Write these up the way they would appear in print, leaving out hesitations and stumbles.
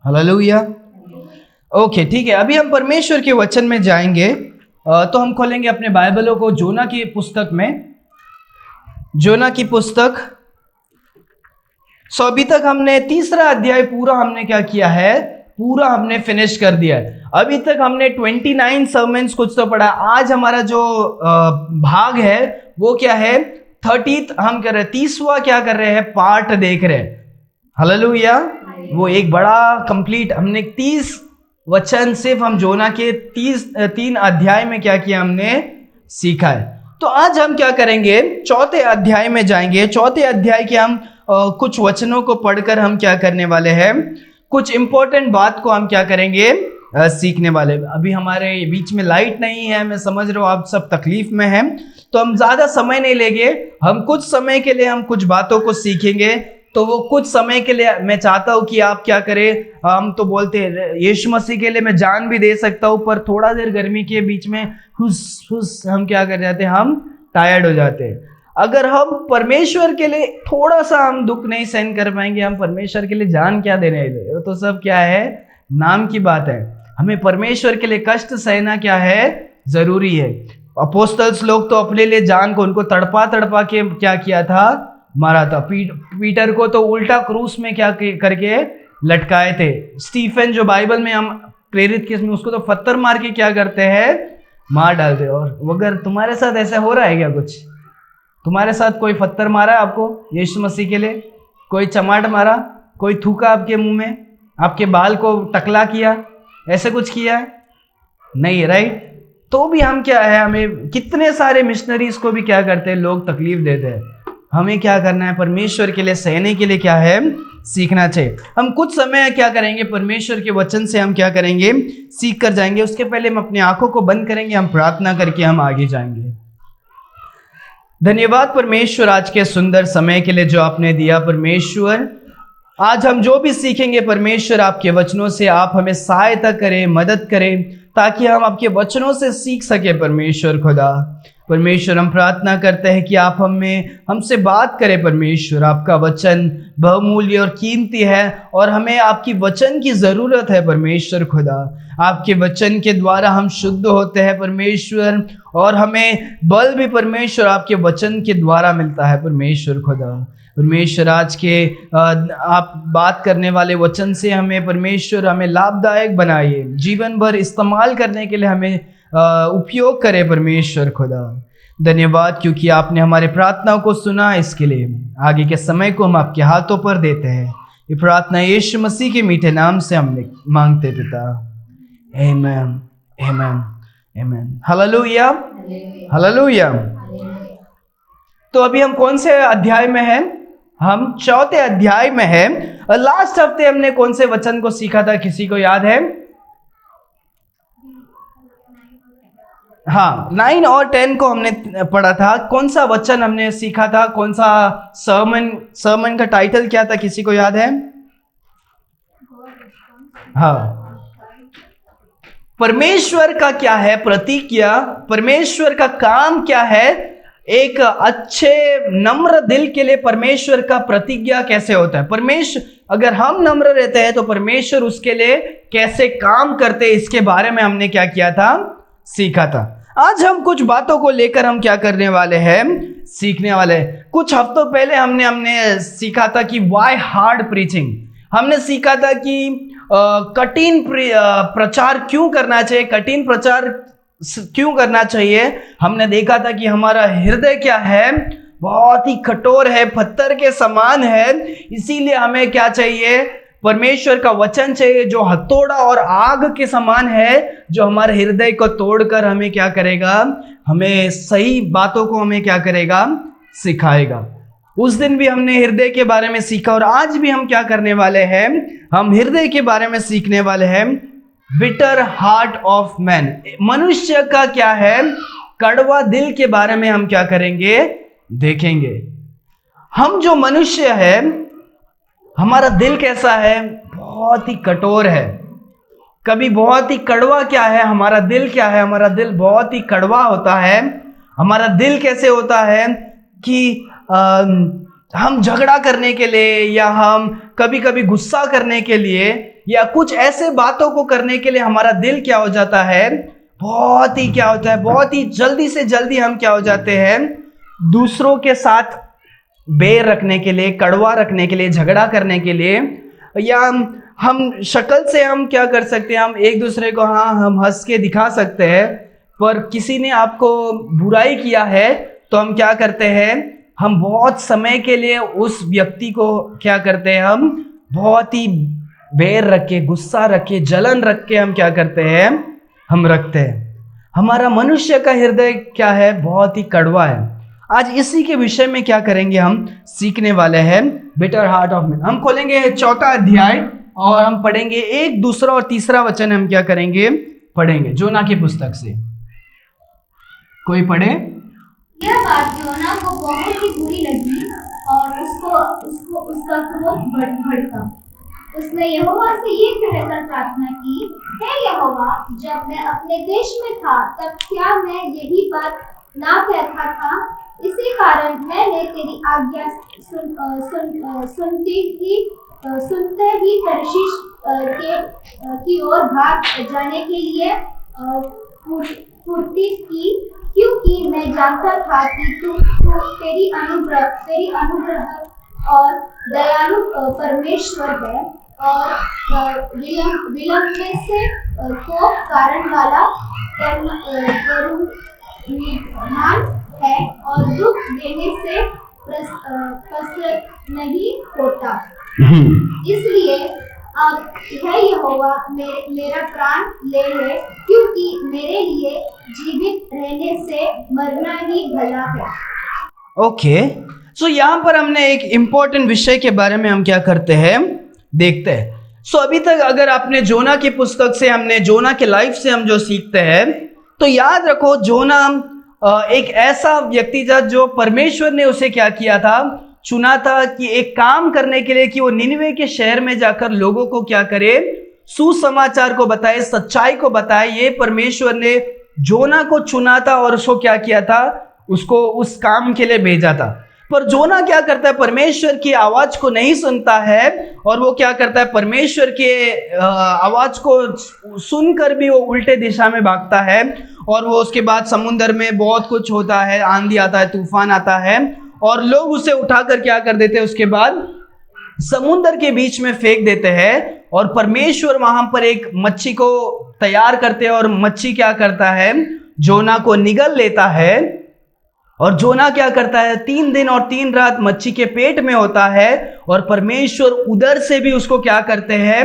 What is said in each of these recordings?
Hallelujah. Okay, ठीक है। अभी हम परमेश्वर के वचन में जाएंगे। तो हम खोलेंगे अपने बाइबलों को जोना की पुस्तक में। जोना की पुस्तक। सो अभी तक हमने तीसरा अध्याय पूरा हमने क्या किया है, पूरा हमने फिनिश कर दिया है। अभी तक हमने 29 सर्मन्स कुछ तो पढ़ा। आज हमारा जो भाग है वो क्या है, 30th हम कर रहे हैं, 30वां क्या कर रहे हैं, पार्ट देख रहे हैं। हालेलुया। वो एक बड़ा कंप्लीट, हमने 30 वचन सिर्फ हम जोना के 3 अध्याय में क्या किया, हमने सीखा है। तो आज हम क्या करेंगे, चौथे अध्याय में जाएंगे। चौथे अध्याय के हम कुछ वचनों को पढ़कर हम क्या करने वाले हैं, कुछ इंपॉर्टेंट बात को हम क्या करेंगे, सीखने वाले। अभी हमारे बीच में लाइट नहीं है, मैं समझ रहा हूँ आप सब तकलीफ में हैं, तो हम ज्यादा समय नहीं लेंगे। हम कुछ समय के लिए हम कुछ बातों को सीखेंगे। तो वो कुछ समय के लिए मैं चाहता हूं कि आप क्या करें, हम तो बोलते हैं यीशु मसीह के लिए मैं जान भी दे सकता हूं, पर थोड़ा देर गर्मी के बीच में हुस हम क्या कर जाते हैं, हम टायर्ड हो जाते हैं। अगर हम परमेश्वर के लिए थोड़ा सा हम दुख नहीं सहन कर पाएंगे, हम परमेश्वर के लिए जान क्या देने वाले, तो सब क्या है, नाम की बात है। हमें परमेश्वर के लिए कष्ट सहना क्या है, जरूरी है। अपोस्तल्स लोग तो अपने लिए जान को उनको तड़पा तड़पा के क्या किया था, मारा था। पीटर को तो उल्टा क्रूस में क्या करके लटकाए थे। स्टीफन जो बाइबल में हम प्रेरित किस्म में, उसको तो पत्थर मार के क्या करते हैं, मार डालते। और अगर तुम्हारे साथ ऐसा हो रहा है क्या, कुछ तुम्हारे साथ कोई पत्थर मारा है आपको यीशु मसीह के लिए, कोई चमाट मारा, कोई थूका आपके मुंह में, आपके बाल को टकला किया, ऐसे कुछ किया है नहीं, राइट? तो भी हम क्या है, हमें कितने सारे मिशनरीज को भी क्या करते हैं, लोग तकलीफ देते हैं। हमें क्या करना है, परमेश्वर के लिए सहने के लिए क्या है, सीखना चाहिए। हम कुछ समय क्या करेंगे, परमेश्वर के वचन से हम क्या करेंगे, सीख कर जाएंगे। उसके पहले हम अपनी आंखों को बंद करेंगे, हम प्रार्थना करके हम आगे जाएंगे। धन्यवाद परमेश्वर आज के सुंदर समय के लिए जो आपने दिया। परमेश्वर आज हम जो भी सीखेंगे, परमेश्वर आपके वचनों से आप हमें सहायता करें, मदद करें, ताकि हम आपके वचनों से सीख सके। परमेश्वर खुदा, परमेश्वर हम प्रार्थना करते हैं कि आप हमसे बात करें। परमेश्वर आपका वचन बहुमूल्य और कीमती है, और हमें आपकी वचन की ज़रूरत है। परमेश्वर खुदा, आपके वचन के द्वारा हम शुद्ध होते हैं परमेश्वर, और हमें बल भी परमेश्वर आपके वचन के द्वारा मिलता है। परमेश्वर खुदा, परमेश्वर आज के आप बात करने वाले वचन से हमें परमेश्वर हमें लाभदायक बनाइए, जीवन भर इस्तेमाल करने के लिए हमें उपयोग करें। परमेश्वर खुदा धन्यवाद, क्योंकि आपने हमारे प्रार्थनाओं को सुना। इसके लिए आगे के समय को हम आपके हाथों पर देते हैं। ये प्रार्थना यीशु मसीह के मीठे नाम से हमने मांगते पिता, आमीन, आमीन, आमीन। Hallelujah, hallelujah. तो अभी हम कौन से अध्याय में हैं, हम चौथे अध्याय में हैं। लास्ट हफ्ते हमने कौन से वचन को सीखा था, किसी को याद है? हाँ, 9 और 10 को हमने पढ़ा था। कौन सा वचन हमने सीखा था, कौन सा सर्मन का टाइटल क्या था, किसी को याद है? हाँ, परमेश्वर का क्या है प्रतिज्ञा, परमेश्वर का काम क्या है, एक अच्छे नम्र दिल के लिए परमेश्वर का प्रतिज्ञा कैसे होता है। परमेश्वर, अगर हम नम्र रहते हैं तो परमेश्वर उसके लिए कैसे काम करते हैं, इसके बारे में हमने क्या किया था, सीखा था। आज हम कुछ बातों को लेकर हम क्या करने वाले हैं, सीखने वाले हैं। कुछ हफ्तों पहले हमने सीखा था कि व्हाई हार्ड प्रीचिंग। हमने सीखा था कि कठिन प्रचार क्यों करना चाहिए, कठिन प्रचार क्यों करना चाहिए। हमने देखा था कि हमारा हृदय क्या है, बहुत ही कठोर है, पत्थर के समान है। इसीलिए हमें क्या चाहिए, परमेश्वर का वचन चाहिए जो हथौड़ा और आग के समान है, जो हमारे हृदय को तोड़कर हमें क्या करेगा, हमें सही बातों को हमें क्या करेगा, सिखाएगा। उस दिन भी हमने हृदय के बारे में सीखा, और आज भी हम क्या करने वाले हैं, हम हृदय के बारे में सीखने वाले हैं। बिटर हार्ट ऑफ मैन, मनुष्य का क्या है, कड़वा दिल के बारे में हम क्या करेंगे, देखेंगे। हम जो मनुष्य है, हमारा दिल कैसा है, बहुत ही कठोर है, कभी बहुत ही कड़वा क्या है, हमारा दिल क्या है, हमारा दिल बहुत ही कड़वा होता है। हमारा दिल कैसे होता है कि हम झगड़ा करने के लिए, या हम कभी कभी गुस्सा करने के लिए या कुछ ऐसे बातों को करने के लिए हमारा दिल क्या हो जाता है, बहुत ही क्या होता है, बहुत ही जल्दी से जल्दी हम क्या हो जाते हैं, दूसरों के साथ बैर रखने के लिए, कड़वा रखने के लिए, झगड़ा करने के लिए, या हम शक्ल से हम क्या कर सकते हैं, हम एक दूसरे को हाँ हम हंस के दिखा सकते हैं, पर किसी ने आपको बुराई किया है तो हम क्या करते हैं, हम बहुत समय के लिए उस व्यक्ति को क्या करते हैं, हम बहुत ही बैर रख के, गुस्सा रख के, जलन रख के हम क्या करते हैं, हम रखते हैं। हमारा मनुष्य का हृदय क्या है, बहुत ही कड़वा है। आज इसी के विषय में क्या करेंगे, हम सीखने वाले हैं, बिटर हार्ट ऑफ मैन। हम खोलेंगे 4 अध्याय और हम पढ़ेंगे 1, 2 और 3 वचन हम क्या करेंगे, पढ़ेंगे जोना की पुस्तक से। कोई पढ़े? यह बात योना को बहुत ही बुरी लगी और उसका क्रोध भड़का। उसने यहोवा से ये कहकर प्रार्थना की, हे यहोवा, जब मैं अपने देश में था तब क्या मैं यही बात ना कहता था? इसी कारण मैंने तेरी आज्ञा सुनते ही तर्शीश की ओर भाग जाने के लिए फुर्ती की, क्योंकि मैं जानता था कि तू तेरी अनुग्रह और दयालु परमेश्वर है और विलंब में से को कारण वाला करुणावान है और दुख देने से प्रसन्न नहीं होता। इसलिए अब है यहोवा मेरा प्राण ले ले, क्योंकि मेरे लिए जीवित रहने से मरना ही भला है। ओके, सो यहाँ पर हमने एक इंपॉर्टेंट विषय के बारे में हम क्या करते हैं, देखते हैं। सो अभी तक अगर आपने जोना की पुस्तक से, हमने जोना के लाइफ से हम जो सीखते हैं, तो याद रखो जोना एक ऐसा व्यक्ति था जो परमेश्वर ने उसे क्या किया था, चुना था कि एक काम करने के लिए, कि वो निनवे के शहर में जाकर लोगों को क्या करे, सुसमाचार को बताए, सच्चाई को बताए। ये परमेश्वर ने जोना को चुना था और उसको क्या किया था, उसको उस काम के लिए भेजा था। पर जोना क्या करता है, परमेश्वर की आवाज को नहीं सुनता है और वो क्या करता है, परमेश्वर के आवाज को सुनकर भी वो उल्टे दिशा में भागता है और वो उसके बाद समुद्र में बहुत कुछ होता है, आंधी आता है, तूफान आता है और लोग उसे उठाकर क्या कर देते हैं, उसके बाद समुद्र के बीच में फेंक देते हैं और परमेश्वर वहां पर एक मच्छी को तैयार करते हैं और मच्छी क्या करता है, जोना को निगल लेता है। और जोना क्या करता है, 3 दिन और 3 रात मच्छी के पेट में होता है और परमेश्वर उधर से भी उसको क्या करते हैं,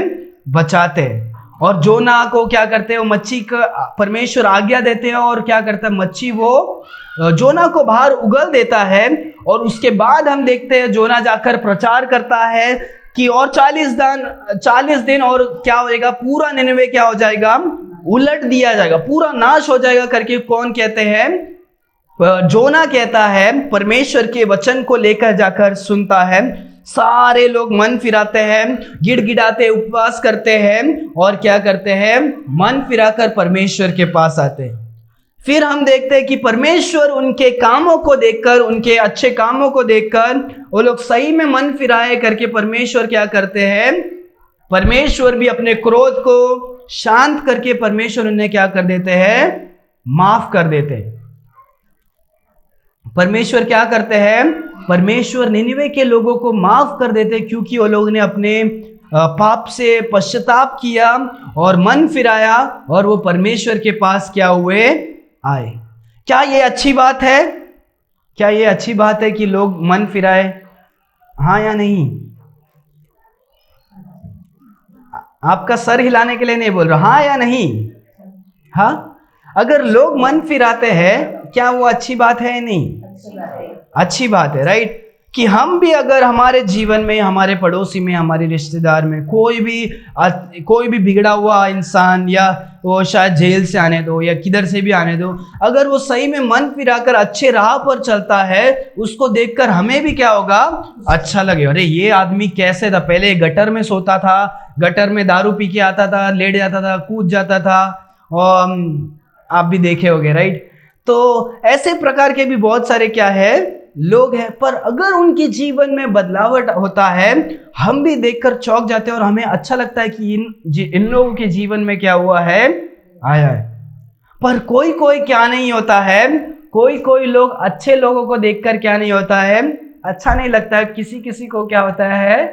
बचाते हैं। और जोना को क्या करते हैं, वो मच्छी का परमेश्वर आज्ञा देते हैं और क्या करता है, मच्छी वो जोना को बाहर उगल देता है। और उसके बाद हम देखते हैं जोना जाकर प्रचार करता है कि और 40 दिन और क्या होएगा, पूरा निनवे क्या हो जाएगा, उलट दिया जाएगा, पूरा नाश हो जाएगा करके कौन कहते हैं, जोना कहता है। परमेश्वर के वचन को लेकर जाकर सुनता है, सारे लोग मन फिराते हैं, गिड़गिड़ाते, उपवास करते हैं और क्या करते हैं, मन फिराकर परमेश्वर के पास आते हैं। फिर हम देखते हैं कि परमेश्वर उनके कामों को देखकर, उनके अच्छे कामों को देखकर वो लोग सही में मन फिराए करके परमेश्वर क्या करते हैं, परमेश्वर भी अपने क्रोध को शांत करके परमेश्वर उन्हें क्या कर देते हैं, माफ कर देते हैं। परमेश्वर क्या करते हैं, परमेश्वर निनिवे के लोगों को माफ कर देते, क्योंकि वो लोगों ने अपने पाप से पश्चाताप किया और मन फिराया और वो परमेश्वर के पास क्या हुए, आए। क्या ये अच्छी बात है? क्या ये अच्छी बात है कि लोग मन फिराए? हाँ या नहीं? आपका सर हिलाने के लिए नहीं बोल रहा, हाँ या नहीं? हाँ, अगर लोग मन फिराते हैं, क्या वो अच्छी बात है या नहीं? अच्छी बात है, राइट। कि हम भी अगर हमारे जीवन में, हमारे पड़ोसी में, हमारे रिश्तेदार में कोई भी बिगड़ा हुआ इंसान, या वो शायद जेल से आने दो या किधर से भी आने दो, अगर वो सही में मन फिराकर अच्छे राह पर चलता है, उसको देखकर हमें भी क्या होगा, अच्छा लगेगा। अरे ये आदमी कैसे था, पहले गटर में सोता था, गटर में दारू पी के आता था, लेट जाता था, कूद जाता था, और आप भी देखे होंगे, राइट। तो ऐसे प्रकार के भी बहुत सारे क्या है, लोग हैं, पर अगर उनके जीवन में बदलावट होता है, हम भी देखकर चौंक जाते हैं और हमें अच्छा लगता है कि इन लोगों के जीवन में क्या हुआ है, आया है। पर कोई कोई क्या नहीं होता है, कोई कोई लोग अच्छे लोगों को देखकर क्या नहीं होता है, अच्छा नहीं लगता है। किसी किसी को क्या होता है,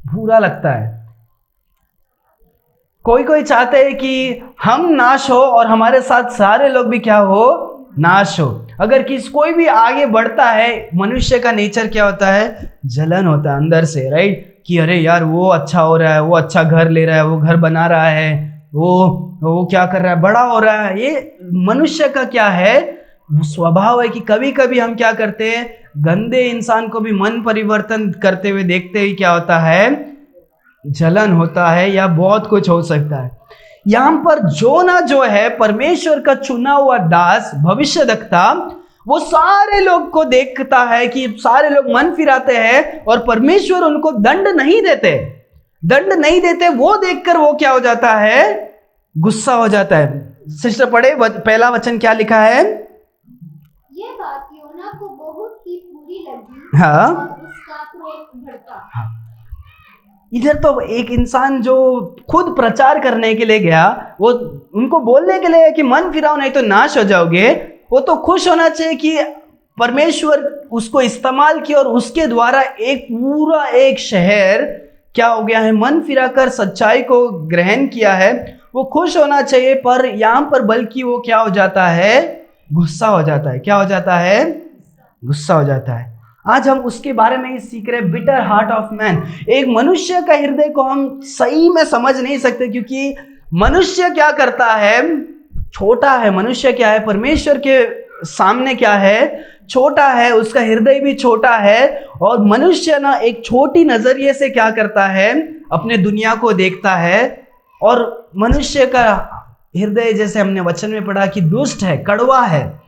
बुरा लगता है। कोई कोई चाहते हैं कि हम नाश हो और हमारे साथ सारे लोग भी क्या हो, नाश हो। अगर कोई भी आगे बढ़ता है, मनुष्य का नेचर क्या होता है, जलन होता है अंदर से, राइट, कि अरे यार वो अच्छा हो रहा है, वो अच्छा घर ले रहा है, वो घर बना रहा है, वो क्या कर रहा है, बड़ा हो रहा है। ये मनुष्य का क्या है, स्वभाव है कि कभी कभी हम क्या करते हैं, गंदे इंसान को भी मन परिवर्तन करते हुए देखते ही क्या होता है, जलन होता है या बहुत कुछ हो सकता है। यहां पर जोना जो है परमेश्वर का चुना हुआ दास, भविष्यद्वक्ता, वो सारे लोग को देखता है कि सारे लोग मन फिराते हैं और परमेश्वर उनको दंड नहीं देते। वो देखकर वो क्या हो जाता है, गुस्सा हो जाता है। सिस्टर पढ़े पहला वचन क्या लिखा है। ये बात योना को बहुत ही बुरी लगी, हाँ, और उसका क्रोध भड़का। हाँ। इधर तो एक इंसान जो खुद प्रचार करने के लिए गया, वो उनको बोलने के लिए कि मन फिराओ नहीं तो नाश हो जाओगे, वो तो खुश होना चाहिए कि परमेश्वर उसको इस्तेमाल किया और उसके द्वारा एक शहर क्या हो गया है, मन फिराकर सच्चाई को ग्रहण किया है। वो खुश होना चाहिए, पर यहां पर बल्कि वो क्या हो जाता है, गुस्सा हो जाता है। क्या हो जाता है, गुस्सा हो जाता है। आज हम उसके बारे में ही सीख रहे, बिटर हार्ट ऑफ मैन। एक मनुष्य का हृदय को हम सही में समझ नहीं सकते, क्योंकि मनुष्य क्या करता है, छोटा है। मनुष्य क्या है, परमेश्वर के सामने क्या है, छोटा है, उसका हृदय भी छोटा है। और मनुष्य ना एक छोटी नजरिए से क्या करता है, अपने दुनिया को देखता है। और मनुष्य का हृदय, जैसे हमने वचन में पढ़ा, कि दुष्ट है, कड़वा है।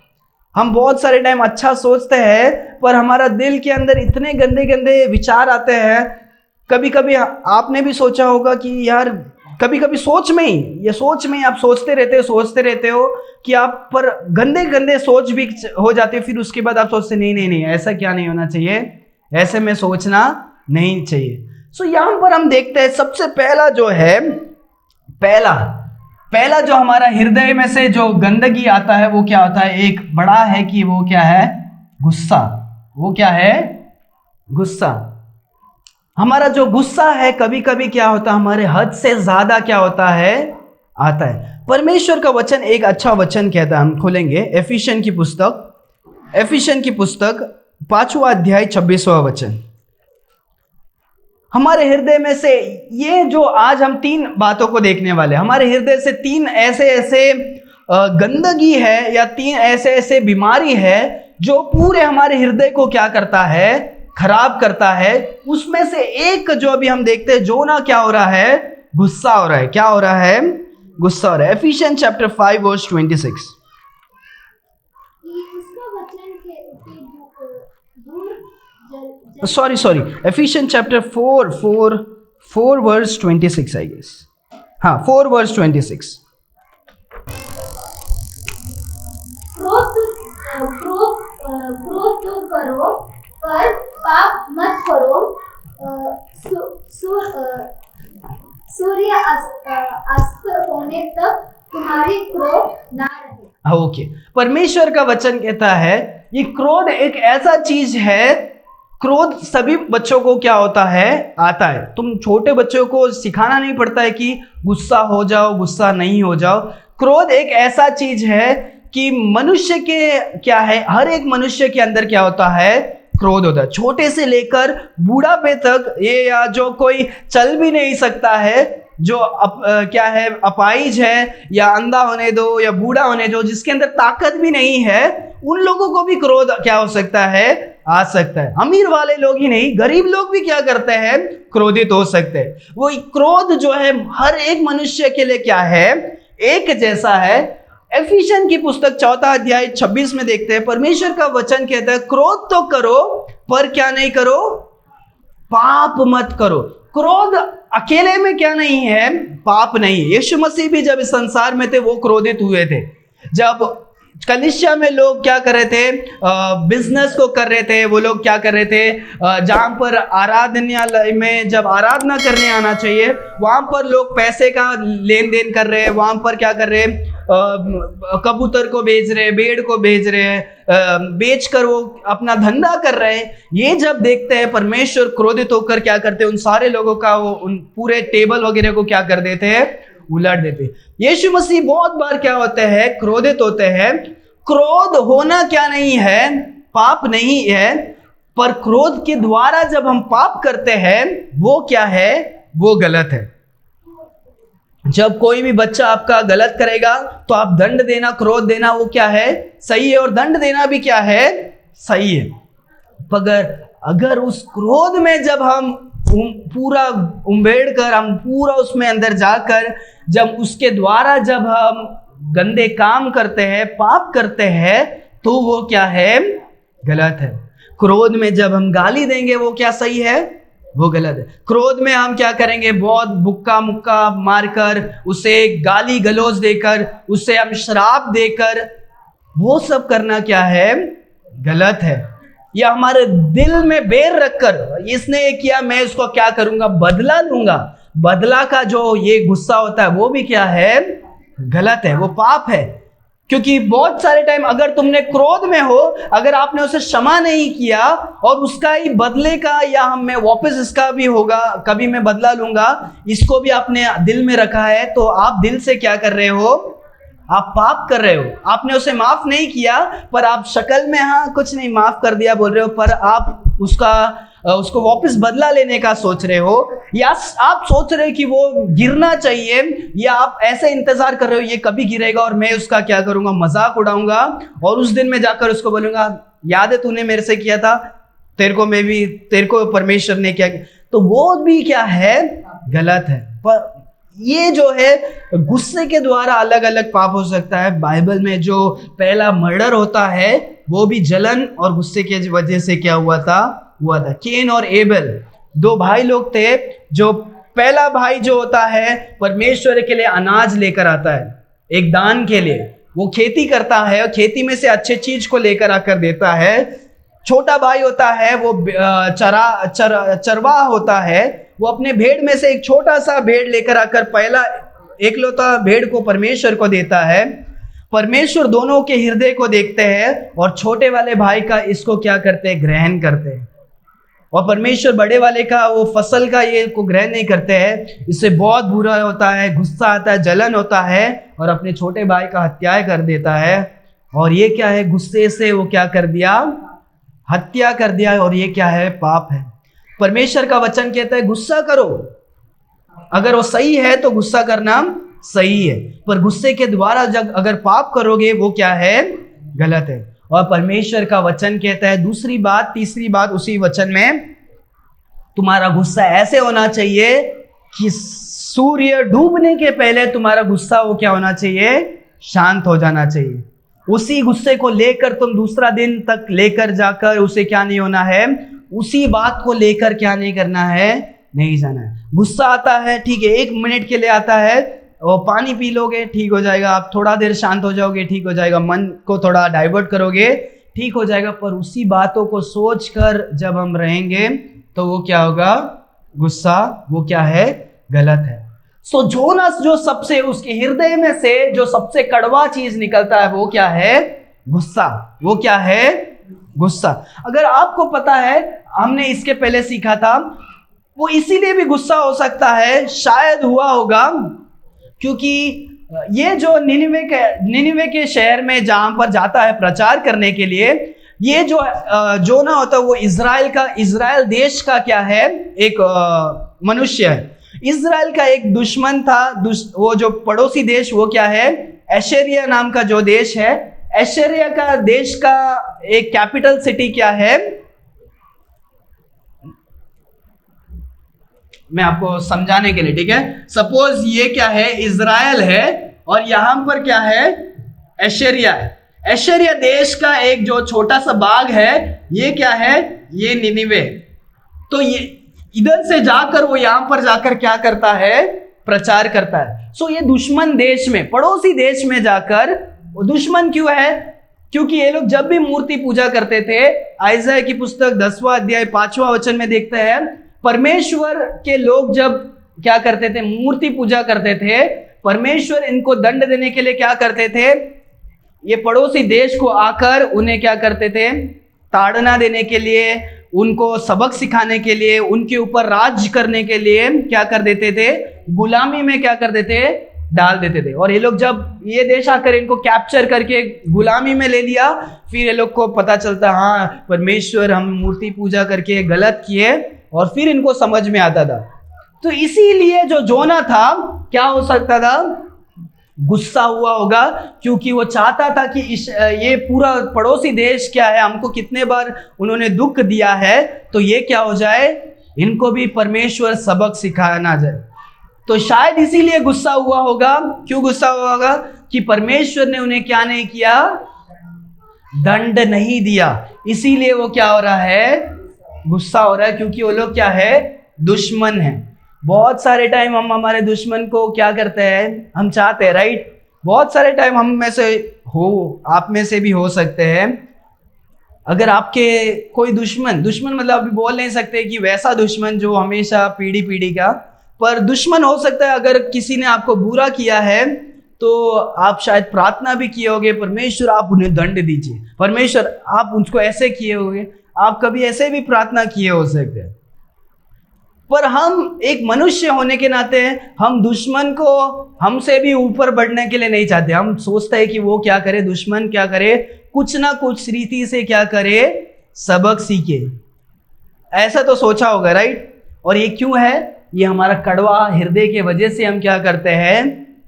हम बहुत सारे टाइम अच्छा सोचते हैं, पर हमारा दिल के अंदर इतने गंदे गंदे विचार आते हैं। कभी कभी आपने भी सोचा होगा कि यार, कभी कभी सोच में ही आप सोचते रहते हो कि आप पर गंदे गंदे सोच भी हो जाते हैं। फिर उसके बाद आप सोचते नहीं, ऐसा क्या नहीं होना चाहिए, ऐसे में सोचना नहीं चाहिए। सो यहाँ पर हम देखते हैं, सबसे पहला जो है, पहला जो हमारा हृदय में से जो गंदगी आता है, वो क्या होता है, एक बड़ा है कि वो क्या है, गुस्सा। वो क्या है, गुस्सा। हमारा जो गुस्सा है, कभी कभी क्या होता है, हमारे हद से ज्यादा क्या होता है, आता है। परमेश्वर का वचन एक अच्छा वचन कहता है, हम खोलेंगे एफिशियन की पुस्तक 5वां अध्याय 26वां वचन। हमारे हृदय में से ये जो आज हम 3 बातों को देखने वाले, हमारे हृदय से 3 ऐसे गंदगी है या 3 ऐसे बीमारी है जो पूरे हमारे हृदय को क्या करता है, खराब करता है। उसमें से एक जो अभी हम देखते हैं, जोना क्या हो रहा है, गुस्सा हो रहा है। क्या हो रहा है, गुस्सा हो रहा है। एफिशियन chapter 5 verse 26। Sorry. Ephesians chapter 4 verse 26, I guess. 4 verse 26. क्रोध तो करो, पर पाप मत करो। सूर्य अस्त होने तक तुम्हारी क्रोध ना रहे। ओके, परमेश्वर का वचन कहता है, ये क्रोध एक ऐसा चीज है, क्रोध सभी बच्चों को क्या होता है, आता है। तुम छोटे बच्चों को सिखाना नहीं पड़ता है कि गुस्सा हो जाओ, गुस्सा नहीं हो जाओ। क्रोध एक ऐसा चीज है कि मनुष्य के क्या है, हर एक मनुष्य के अंदर क्या होता है, क्रोध होता है। छोटे से लेकर बूढ़ापे तक, ये या जो कोई चल भी नहीं सकता है, जो क्या है, अपाहिज है, या अंधा होने दो या बूढ़ा होने दो, जिसके अंदर ताकत भी नहीं है, उन लोगों को भी क्रोध क्या हो सकता है, आ सकता है। अमीर वाले लोग ही नहीं, गरीब लोग भी क्या करते हैं, क्रोधित हो सकते हैं। वो क्रोध जो है हर एक मनुष्य के लिए क्या है, एक जैसा है। एफिशियन की पुस्तक 4 अध्याय 26 में देखते हैं, परमेश्वर का वचन कहता है, क्रोध तो करो पर क्या नहीं करो, पाप मत करो। क्रोध अकेले में क्या नहीं है, पाप नहीं है। यीशु मसीह भी जब इस संसार में थे, वो क्रोधित हुए थे। जब कलिसिया में लोग क्या कर रहे थे, बिजनेस को कर रहे थे। वो लोग क्या कर रहे थे, जहां पर आराधनालय में जब आराधना करने आना चाहिए वहां पर लोग पैसे का लेन देन कर रहे हैं। वहां पर क्या कर रहे हैं, कबूतर को बेच रहे हैं, भेड़ को बेच रहे हैं, बेच कर वो अपना धंधा कर रहे हैं। ये जब देखते हैं परमेश्वर क्रोधित होकर क्या करते हैं, उन सारे लोगों का वो उन पूरे टेबल वगैरह को क्या कर देते हैं, उलट देते। यीशु मसीह बहुत बार क्या होते हैं, क्रोधित होते हैं। क्रोध होना क्या नहीं है, पाप नहीं है, पर क्रोध के द्वारा जब हम पाप करते हैं वो क्या है, वो गलत है। जब कोई भी बच्चा आपका गलत करेगा तो आप दंड देना, क्रोध देना वो क्या है, सही है, और दंड देना भी क्या है, सही है। मगर अगर उस क्रोध में जब हम पूरा उम्बेड़ कर, हम पूरा उसमें अंदर जाकर जब उसके द्वारा जब हम गंदे काम करते हैं, पाप करते हैं, तो वो क्या है, गलत है। क्रोध में जब हम गाली देंगे वो क्या सही है, वो गलत है। क्रोध में हम क्या करेंगे, बहुत बुक्का मुक्का मारकर, उसे गाली गलौज देकर, उसे हम श्राप देकर, वो सब करना क्या है, गलत है। या हमारे दिल में बैर रखकर, इसने ये किया मैं इसको क्या करूंगा, बदला लूंगा, बदला का जो ये गुस्सा होता है वो भी क्या है, गलत है, वो पाप है। क्योंकि बहुत सारे टाइम अगर तुमने क्रोध में हो, अगर आपने उसे क्षमा नहीं किया और उसका ही बदले का, या मैं वापस इसका भी होगा, कभी मैं बदला लूंगा, इसको भी आपने दिल में रखा है, तो आप दिल से क्या कर रहे हो, आप पाप कर रहे हो। आपने उसे माफ नहीं किया, पर आप शक्ल में हाँ कुछ नहीं माफ कर दिया बोल रहे हो, पर आप उसको वापस बदला लेने का सोच रहे हो, या आप सोच रहे हो कि वो गिरना चाहिए, या आप ऐसे इंतजार कर रहे हो ये कभी गिरेगा और मैं उसका क्या करूंगा, मजाक उड़ाऊंगा, और उस दिन में जाकर उसको बोलूंगा याद है तूने मेरे से किया था, तेरे को परमेश्वर ने क्या किया, तो वो भी क्या है, गलत है। पर ये जो है गुस्से के द्वारा अलग अलग पाप हो सकता है। बाइबल में जो पहला मर्डर होता है वो भी जलन और गुस्से की वजह से क्या हुआ था, केन और एबेल दो भाई लोग थे। जो पहला भाई जो होता है परमेश्वर के लिए अनाज लेकर आता है, एक दान के लिए, वो खेती करता है और खेती में से अच्छे चीज को लेकर आकर देता है। छोटा भाई होता है वो चरवाहा होता है, वो अपने भेड़ में से एक छोटा सा भेड़ लेकर आकर पहला एकलौता भेड़ को परमेश्वर को देता है। परमेश्वर दोनों के हृदय को देखते हैं और छोटे वाले भाई का इसको क्या करते हैं, ग्रहण करते हैं। और परमेश्वर बड़े वाले का वो फसल का ये को ग्रहण नहीं करते हैं। इससे बहुत बुरा होता है, गुस्सा आता है, जलन होता है और अपने छोटे भाई का हत्या कर देता है। और ये क्या है, गुस्से से वो क्या कर दिया, हत्या कर दिया, और ये क्या है, पाप है। परमेश्वर का वचन कहता है गुस्सा करो, अगर वो सही है तो गुस्सा करना सही है, पर गुस्से के द्वारा जब अगर पाप करोगे वो क्या है, गलत है। और परमेश्वर का वचन कहता है दूसरी बात, तीसरी बात उसी वचन में, तुम्हारा गुस्सा ऐसे होना चाहिए कि सूर्य डूबने के पहले तुम्हारा गुस्सा वो क्या होना चाहिए, शांत हो जाना चाहिए। उसी गुस्से को लेकर तुम दूसरा दिन तक लेकर जाकर उसे क्या नहीं होना है, उसी बात को लेकर क्या नहीं करना है, नहीं जाना है। गुस्सा आता है, ठीक है, 1 मिनट के लिए आता है, और पानी पी लोगे ठीक हो जाएगा, आप थोड़ा देर शांत हो जाओगे ठीक हो जाएगा, मन को थोड़ा डाइवर्ट करोगे ठीक हो जाएगा। पर उसी बातों को सोचकर जब हम रहेंगे तो वो क्या होगा, गुस्सा वो क्या है, गलत है। सो जोनास जो सबसे उसके हृदय में से जो सबसे कड़वा चीज निकलता है वो क्या है, गुस्सा। वो क्या है, गुस्सा। अगर आपको पता है, हमने इसके पहले सीखा था, वो इसीलिए भी गुस्सा हो सकता है, शायद हुआ होगा क्योंकि ये जो निनिवे के शहर में जहां पर जाता है प्रचार करने के लिए, ये जो जोना होता है वो इजराइल देश का क्या है, एक मनुष्य है। इजराइल का एक दुश्मन था, वो जो पड़ोसी देश वो क्या है, एशेरिया नाम का जो देश है। एशेरिया का देश का एक कैपिटल सिटी क्या है, मैं आपको समझाने के लिए, ठीक है, सपोज ये क्या है, इजराइल है और यहां पर क्या है, एशेरिया है। एशेरिया देश का एक जो छोटा सा बाग है, ये क्या है, ये निनिवे। तो ये इधर से जाकर वो यहां पर जाकर क्या करता है, प्रचार करता है। सो ये दुश्मन देश में, पड़ोसी देश में जाकर, वो दुश्मन क्यों है, क्योंकि ये लोग जब भी मूर्ति पूजा करते थे, आइज़ाया की पुस्तक 10वां अध्याय 5वां वचन में देखते हैं, परमेश्वर के लोग जब क्या करते थे, मूर्ति पूजा करते थे, परमेश्वर इनको दंड देने के लिए क्या करते थे, ये पड़ोसी देश को आकर उन्हें क्या करते थे, ताड़ना देने के लिए, उनको सबक सिखाने के लिए, उनके ऊपर राज करने के लिए क्या कर देते थे, गुलामी में क्या कर देते, डाल देते थे। और ये लोग जब ये देश आकर इनको कैप्चर करके गुलामी में ले लिया, फिर ये लोग को पता चलता हाँ परमेश्वर हम मूर्ति पूजा करके गलत किए, और फिर इनको समझ में आता था। तो इसीलिए जो जोना था क्या हो सकता था, गुस्सा हुआ होगा, क्योंकि वो चाहता था कि ये पूरा पड़ोसी देश क्या है, हमको कितने बार उन्होंने दुख दिया है, तो ये क्या हो जाए, इनको भी परमेश्वर सबक सिखाना जाए। तो शायद इसीलिए गुस्सा हुआ होगा। क्यों गुस्सा हुआ होगा? कि परमेश्वर ने उन्हें क्या नहीं किया, दंड नहीं दिया, इसीलिए वो क्या हो रहा है, गुस्सा हो रहा है, क्योंकि वो लोग क्या है, दुश्मन है। बहुत सारे टाइम हम हमारे दुश्मन को क्या करते हैं, हम चाहते हैं, राइट, बहुत सारे टाइम हम में से हो, आप में से भी हो सकते हैं, अगर आपके कोई दुश्मन मतलब अभी बोल नहीं सकते कि वैसा दुश्मन जो हमेशा पीढ़ी का, पर दुश्मन हो सकता है। अगर किसी ने आपको बुरा किया है तो आप शायद प्रार्थना भी किए होगे, परमेश्वर आप उन्हें दंड दीजिए, परमेश्वर आप उनको ऐसे किए होंगे, आप कभी ऐसे भी प्रार्थना किए हो सकते हैं। पर हम एक मनुष्य होने के नाते हम दुश्मन को हमसे भी ऊपर बढ़ने के लिए नहीं चाहते। हम सोचते हैं कि वो क्या करे, दुश्मन क्या करे, कुछ ना कुछ रीति से क्या करे, सबक सीखे, ऐसा तो सोचा होगा, राइट। और ये क्यों है, ये हमारा कड़वा हृदय के वजह से हम क्या करते हैं,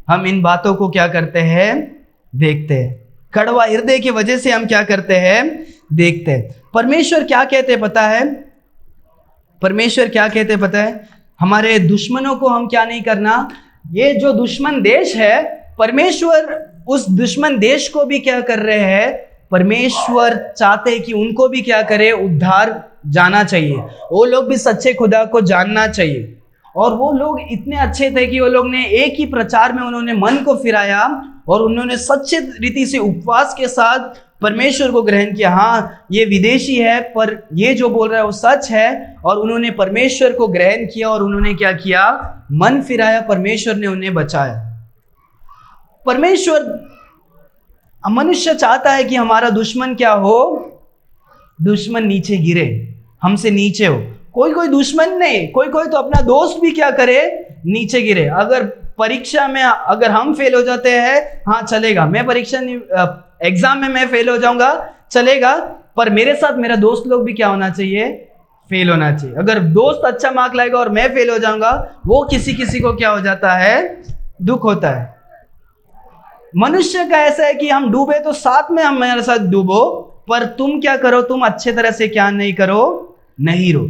हम इन बातों को क्या करते हैं, देखते हैं। कड़वा हृदय की वजह से हम क्या करते हैं, देखते हैं। परमेश्वर क्या कहते पता है, परमेश्वर क्या कहते पता है, हमारे दुश्मनों को हम क्या नहीं करना। ये जो दुश्मन देश है, परमेश्वर उस दुश्मन देश को भी क्या कर रहे हैं, परमेश्वर चाहते हैं कि उनको भी क्या करे, उद्धार जाना चाहिए, वो लोग भी सच्चे खुदा को जानना चाहिए। और वो लोग इतने अच्छे थे कि वो लोग ने एक ही प्रचार में उन्होंने मन को फिराया और उन्होंने सच्चे रीति से उपवास के साथ परमेश्वर को ग्रहण किया। हाँ ये विदेशी है, पर ये जो बोल रहा है वो सच है, और उन्होंने परमेश्वर को ग्रहण किया और उन्होंने क्या किया, मन फिराया, परमेश्वर ने उन्हें बचाया। परमेश्वर, मनुष्य चाहता है कि हमारा दुश्मन क्या हो, दुश्मन नीचे गिरे, हमसे नीचे हो। कोई दुश्मन नहीं, कोई तो अपना दोस्त भी क्या करे, नीचे गिरे। अगर परीक्षा में अगर हम फेल हो जाते हैं, हाँ चलेगा, मैं परीक्षा एग्जाम में मैं फेल हो जाऊंगा, चलेगा, पर मेरे साथ मेरा दोस्त लोग भी क्या होना चाहिए, फेल होना चाहिए। अगर दोस्त अच्छा मार्क लाएगा और मैं फेल हो जाऊंगा, वो किसी को क्या हो जाता है, दुख होता है। मनुष्य का ऐसा है कि हम डूबे तो साथ में हमारे साथ डूबो, पर तुम क्या करो, तुम अच्छे तरह से क्या नहीं करो, नहीं रो।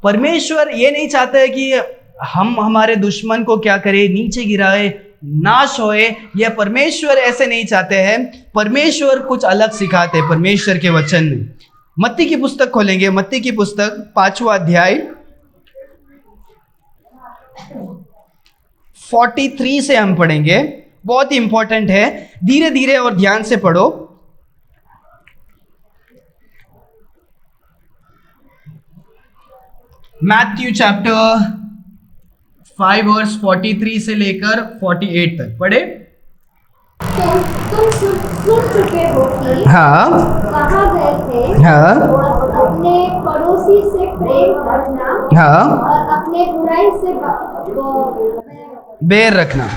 परमेश्वर ये नहीं चाहता है कि हम हमारे दुश्मन को क्या करें, नीचे गिराए, नाश होए। यह परमेश्वर ऐसे नहीं चाहते हैं। परमेश्वर कुछ अलग सिखाते हैं परमेश्वर के वचन में। मत्ती की पुस्तक खोलेंगे, मत्ती की पुस्तक 5वां अध्याय 43 से हम पढ़ेंगे, बहुत ही इंपॉर्टेंट है, धीरे धीरे और ध्यान से पढ़ो। मैथ्यू चैप्टर 5 वर्स 43 से लेकर 48 तक पढ़े। तुम सुन चुके हो कि हाँ कहा गए थे, हाँ अपने पड़ोसी से प्रेम रखना, हाँ और अपने बुराई से बैर रखना।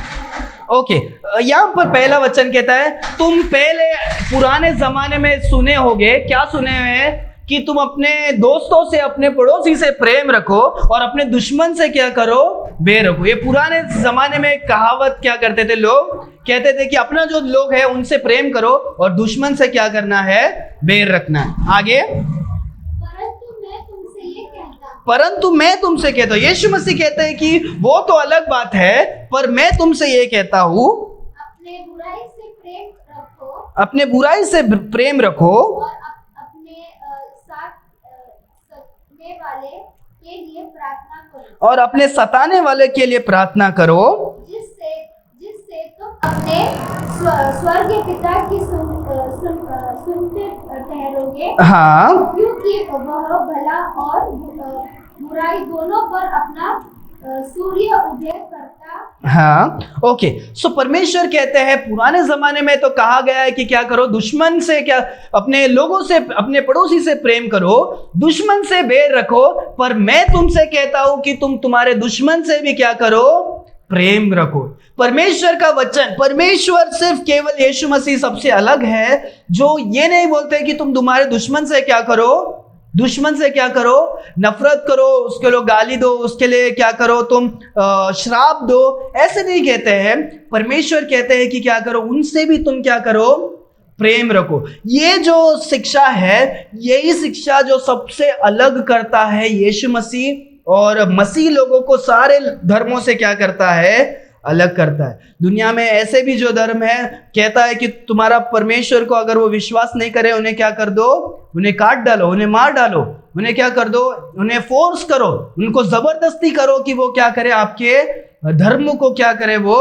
ओके, यहाँ पर पहला वचन कहता है, तुम पहले पुराने जमाने में सुने होगे, क्या सुने हुए, कि तुम अपने दोस्तों से, अपने पड़ोसी से प्रेम रखो और अपने दुश्मन से क्या करो, बैर रखो। ये पुराने जमाने में कहावत क्या करते थे, लोग कहते थे कि अपना जो लोग है उनसे प्रेम करो और दुश्मन से क्या करना है, बैर रखना है। आगे, परंतु मैं तुमसे कहता हूँ, यीशु मसीह कहते हैं कि वो तो अलग बात है, पर मैं तुमसे ये कहता हूँ, अपने बुराई से प्रेम रखो, अपने बुराई से प्रेम रखो, और अपने सताने वाले के लिए प्रार्थना करो, जिससे तुम अपने स्वर्गीय पिता की सुनते ठहरोगे, हाँ क्योंकि वह भला और बुराई दोनों पर अपना सूर्य उदय करता। हाँ ओके। सो परमेश्वर कहते हैं पुराने जमाने में तो कहा गया है कि क्या करो, दुश्मन से क्या, अपने लोगों से, अपने पड़ोसी से प्रेम करो, दुश्मन से बैर रखो। पर मैं तुमसे कहता हूं कि तुम तुम्हारे दुश्मन से भी क्या करो, प्रेम रखो। परमेश्वर का वचन, परमेश्वर सिर्फ केवल यीशु मसीह सबसे अलग है, जो ये नहीं बोलते कि तुम तुम्हारे दुश्मन से क्या करो, दुश्मन से क्या करो, नफरत करो, उसके लिए गाली दो, उसके लिए क्या करो, तुम श्राप दो, ऐसे नहीं कहते हैं। परमेश्वर कहते हैं कि क्या करो, उनसे भी तुम क्या करो, प्रेम रखो। ये जो शिक्षा है, यही शिक्षा जो सबसे अलग करता है यीशु मसीह, और मसीह लोगों को सारे धर्मों से क्या करता है, अलग करता है। दुनिया में ऐसे भी जो धर्म है कहता है कि तुम्हारा परमेश्वर को अगर वो विश्वास नहीं करे, उन्हें क्या कर दो, उन्हें काट डालो, उन्हें मार डालो, उन्हें क्या कर दो, उन्हें फोर्स करो, उनको जबरदस्ती करो कि वो क्या करे, आपके धर्म को क्या करे, वो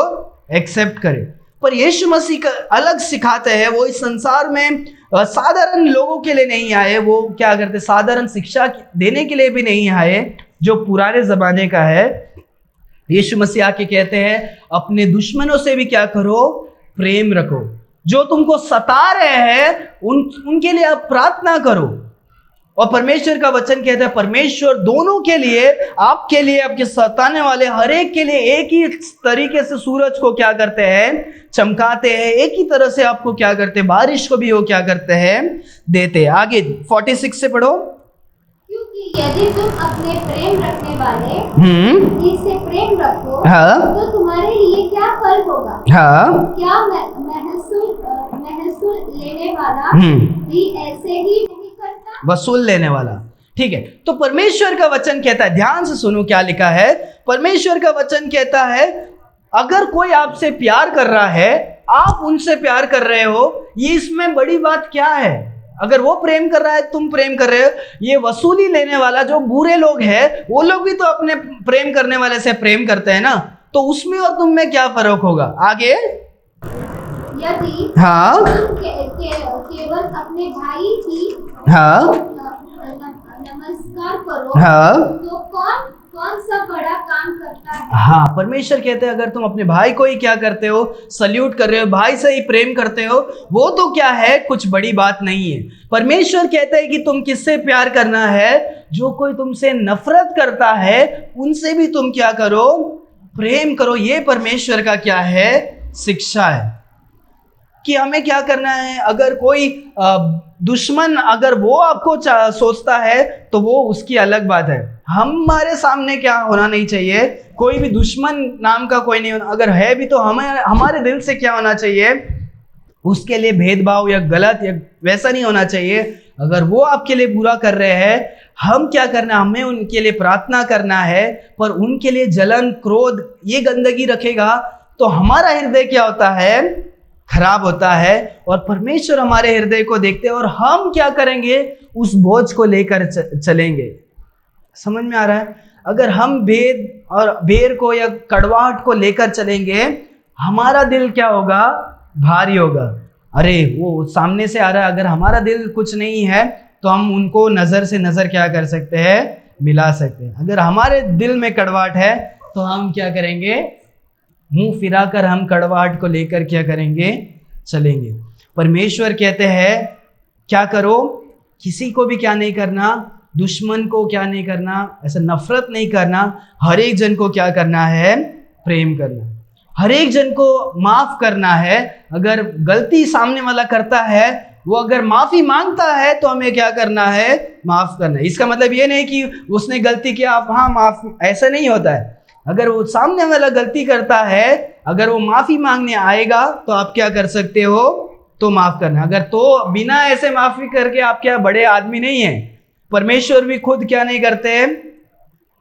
एक्सेप्ट करे। पर यीशु मसीह का अलग सिखाते हैं। वो इस संसार में साधारण लोगों के लिए नहीं आए, वो क्या करते, साधारण शिक्षा देने के लिए भी नहीं आए जो पुराने जमाने का है। यीशु मसीह आके कहते हैं अपने दुश्मनों से भी क्या करो, प्रेम रखो। जो तुमको सता रहे हैं उनके लिए आप प्रार्थना करो। और परमेश्वर का वचन कहता है परमेश्वर दोनों के लिए, आपके लिए, आपके सताने वाले हर एक के लिए एक ही तरीके से सूरज को क्या करते हैं, चमकाते हैं। एक ही तरह से आपको क्या करते हैं, बारिश को भी वो क्या करते हैं, देते हैं। आगे 46 से पढ़ो। क्योंकि यदि तुम अपने प्रेम रखने वाले से प्रेम रखो, हाँ, तो तुम्हारे लिए क्या फल होगा? हाँ, क्या महसूल लेने वाला भी ऐसे ही नहीं करता? वसूल लेने वाला, ठीक है। तो परमेश्वर का वचन कहता है, ध्यान से सुनो क्या लिखा है। परमेश्वर का वचन कहता है अगर कोई आपसे प्यार कर रहा है, आप उनसे प्यार कर रहे हो, ये इसमें बड़ी बात क्या है? अगर वो प्रेम कर रहा है, तुम प्रेम कर रहे हो, ये वसूली लेने वाला जो बुरे लोग हैं, वो लोग भी तो अपने प्रेम करने वाले से प्रेम करते हैं ना, तो उसमें और तुम में क्या फर्क होगा? आगे, यदि हाँ, केवल अपने भाई की हाँ, नमस्कार करो, हाँ, तो कौन सा बड़ा काम करता है? हाँ, परमेश्वर कहते हैं अगर तुम अपने भाई को ही क्या करते हो, सल्यूट कर रहे हो, भाई से ही प्रेम करते हो, वो तो क्या है, कुछ बड़ी बात नहीं है। परमेश्वर कहते हैं कि तुम किससे प्यार करना है, जो कोई तुमसे नफरत करता है उनसे भी तुम क्या करो, प्रेम करो। ये परमेश्वर का क्या है, शिक्षा है कि हमें क्या करना है। अगर कोई दुश्मन अगर वो आपको सोचता है तो वो उसकी अलग बात है। हमारे सामने क्या होना नहीं चाहिए, कोई भी दुश्मन नाम का कोई नहीं होना। अगर है भी तो हमारे दिल से क्या होना चाहिए, उसके लिए भेदभाव या गलत या वैसा नहीं होना चाहिए। अगर वो आपके लिए बुरा कर रहे हैं, हम क्या करना, हमें उनके लिए प्रार्थना करना है। पर उनके लिए जलन, क्रोध, ये गंदगी रखेगा तो हमारा हृदय क्या होता है, खराब होता है। और परमेश्वर हमारे हृदय को देखते हैं और हम क्या करेंगे, उस बोझ को लेकर चलेंगे। समझ में आ रहा है? अगर हम भेद और बेर को या कड़वाहट को लेकर चलेंगे, हमारा दिल क्या होगा, भारी होगा। अरे वो सामने से आ रहा है, अगर हमारा दिल कुछ नहीं है तो हम उनको नजर से नजर क्या कर सकते हैं, मिला सकते हैं। अगर हमारे दिल में कड़वाहट है तो हम क्या करेंगे, मुंह फिराकर हम कड़वाहट को लेकर क्या करेंगे, चलेंगे। परमेश्वर कहते हैं क्या करो, किसी को भी क्या नहीं करना, दुश्मन को क्या नहीं करना, ऐसा नफरत नहीं करना, हर एक जन को क्या करना है, प्रेम करना, हर एक जन को माफ करना है। अगर गलती सामने वाला करता है, वो अगर माफी मांगता है तो हमें क्या करना है, माफ करना है। इसका मतलब ये नहीं कि उसने गलती किया आप हाँ माफ, ऐसा नहीं होता है। अगर वो सामने वाला गलती करता है, अगर वो माफी मांगने आएगा तो आप क्या कर सकते हो, तो माफ करना। अगर तो बिना ऐसे माफी करके आप क्या बड़े आदमी नहीं है, परमेश्वर भी खुद क्या नहीं करते हैं।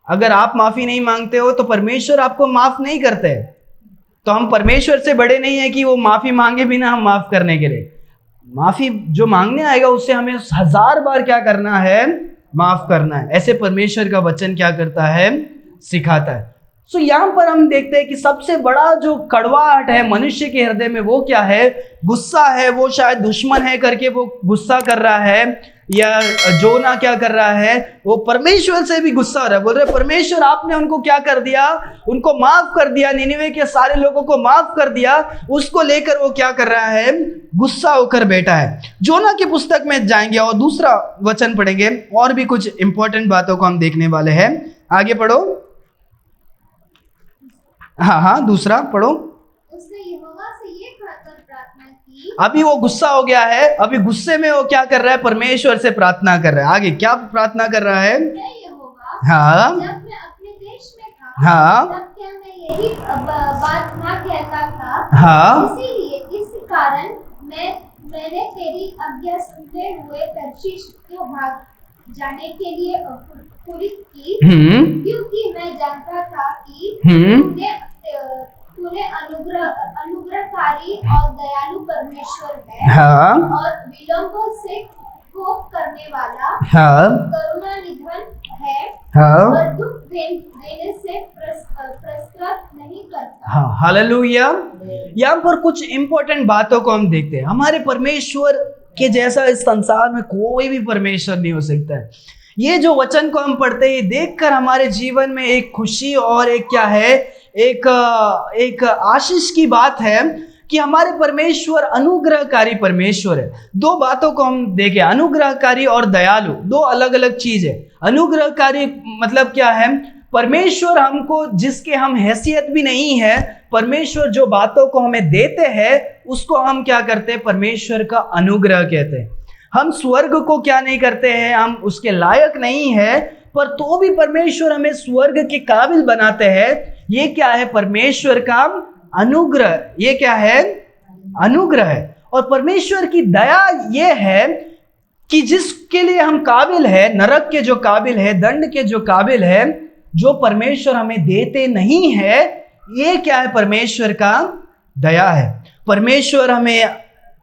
अगर आप माफी नहीं मांगते हो तो परमेश्वर आपको माफ नहीं करते। तो हम परमेश्वर से बड़े नहीं है कि वो माफी मांगे बिना हम माफ करने के लिए। माफी जो मांगने आएगा उससे हमें 1000 बार क्या करना है, माफ करना है। ऐसे परमेश्वर का वचन क्या करता है, सिखाता है। सो यहाँ पर हम देखते हैं कि सबसे बड़ा जो कड़वाहट है मनुष्य के हृदय में वो क्या है? गुस्सा है। वो शायद दुश्मन है करके वो गुस्सा कर रहा है, या जोना क्या कर रहा है? वो परमेश्वर से भी गुस्सा हो रहा है। बोल रहे परमेश्वर आपने उनको क्या कर दिया? उनको माफ कर दिया, निनिवे के सारे लोगों को माफ कर दिया। उसको लेकर वो क्या कर रहा है? गुस्सा होकर बैठा है। जोना की पुस्तक में जाएंगे और दूसरा वचन पढ़ेंगे, और भी कुछ इंपॉर्टेंट बातों को हम देखने वाले हैं। आगे पढ़ो। हाँ, दूसरा पढ़ो। उसने यहोवा से ये कहकर प्रार्थना की। अभी वो गुस्सा हो गया है, अभी गुस्से में वो क्या कर रहा है? परमेश्वर से प्रार्थना कर रहा है। आगे क्या प्रार्थना कर रहा है? हे यहोवा, हाँ, जब मैं अपने देश में था, हाँ, तब क्या मैं यही बात ना कहता था? हाँ, इसीलिए इस कारण मैंने तेरी आज्ञा सुनते हुए तर्शीश को भाग जाने के लिए पूरी की, क्योंकि मैं जानता था कि तूने अनुग्रहकारी और दयालु परमेश्वर है, हाँ, और विलंब से कोप करने वाला, हाँ, करुणा निधन है, हाँ, और दुख देने से प्रसन्न नहीं करता। हाँ, हालेलुया। यहाँ पर कुछ इंपॉर्टेंट बातों को हम देखते हैं। हमारे परमेश्वर के जैसा इस संसार में कोई भी परमेश्वर नहीं हो सकता है। ये जो वचन को हम पढ़ते हैं, देखकर हमारे जीवन में एक खुशी और एक क्या है, एक आशीष की बात है कि हमारे परमेश्वर अनुग्रहकारी परमेश्वर है। दो बातों को हम देखें, अनुग्रहकारी और दयालु, दो अलग अलग चीज है। अनुग्रहकारी मतलब क्या है? परमेश्वर हमको, जिसके हम हैसियत भी नहीं है, परमेश्वर जो बातों को हमें देते हैं उसको हम क्या करते हैं? परमेश्वर का अनुग्रह कहते हैं। हम स्वर्ग को क्या नहीं करते हैं, हम उसके लायक नहीं है, पर तो भी परमेश्वर हमें स्वर्ग के काबिल बनाते हैं। ये क्या है? परमेश्वर का अनुग्रह। ये क्या है? अनुग्रह है। और परमेश्वर की दया ये है कि जिसके लिए हम काबिल है, नरक के जो काबिल है, दंड के जो काबिल है, जो परमेश्वर हमें देते नहीं है, ये क्या है? परमेश्वर का दया है। परमेश्वर हमें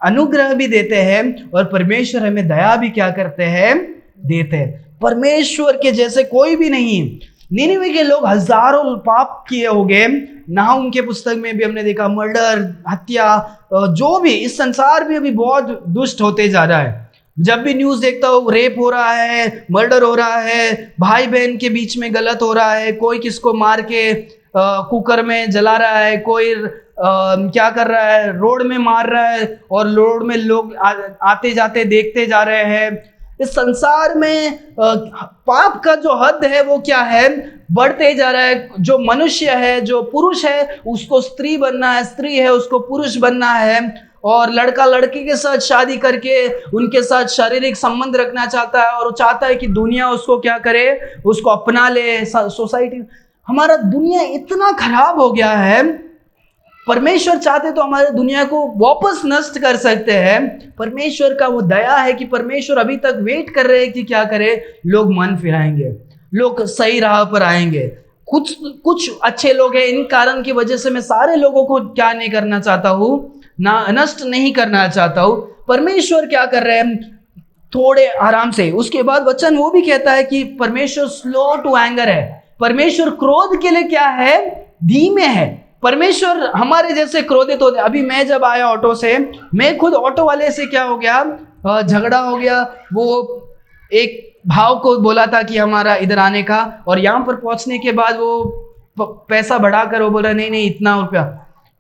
अनुग्रह भी देते हैं और परमेश्वर हमें दया भी क्या करते हैं? देते हैं। परमेश्वर के जैसे कोई भी नहीं। निनिवे के लोग हजारों पाप किए होंगे। नाहूम के पुस्तक में भी हमने देखा, मर्डर, हत्या, जो भी इस संसार में अभी बहुत दुष्ट होते जा रहा है। जब भी न्यूज़ देखता हूँ, रेप हो रहा है, मर्डर हो रहा है, भाई बहन के बीच में गलत हो रहा है, कोई किसको मार के कुकर में जला रहा है, कोई क्या कर रहा है, रोड में मार रहा है, और रोड में लोग आते जाते देखते जा रहे हैं। इस संसार में पाप का जो हद है वो क्या है? बढ़ते जा रहा है। जो मनुष्य है, जो पुरुष है, उसको स्त्री बनना है, स्त्री है उसको पुरुष बनना है, और लड़का लड़की के साथ शादी करके उनके साथ शारीरिक संबंध रखना चाहता है, और वो चाहता है कि दुनिया उसको क्या करे? उसको अपना ले। सोसाइटी, हमारा दुनिया इतना खराब हो गया है। परमेश्वर चाहते तो हमारे दुनिया को वापस नष्ट कर सकते हैं। परमेश्वर का वो दया है कि परमेश्वर अभी तक वेट कर रहे हैं कि क्या करे? लोग मन फिराएंगे, लोग सही राह पर आएंगे। कुछ अच्छे लोग हैं, इन कारण की वजह से मैं सारे लोगों को क्या नहीं करना चाहता हूँ, ना नष्ट नहीं करना चाहता हूँ। परमेश्वर क्या कर रहे हैं? थोड़े आराम से। उसके बाद वचन वो भी कहता है कि परमेश्वर स्लो टू एंगर है। परमेश्वर क्रोध के लिए क्या है? धीमे है। परमेश्वर हमारे जैसे क्रोधित होते। अभी मैं जब आया ऑटो से, मैं खुद ऑटो वाले से क्या हो गया, झगड़ा हो गया। वो एक भाव को बोला था कि हमारा इधर आने का, और यहाँ पर पहुंचने के बाद वो पैसा बढ़ाकर वो बोला नहीं इतना रुपया।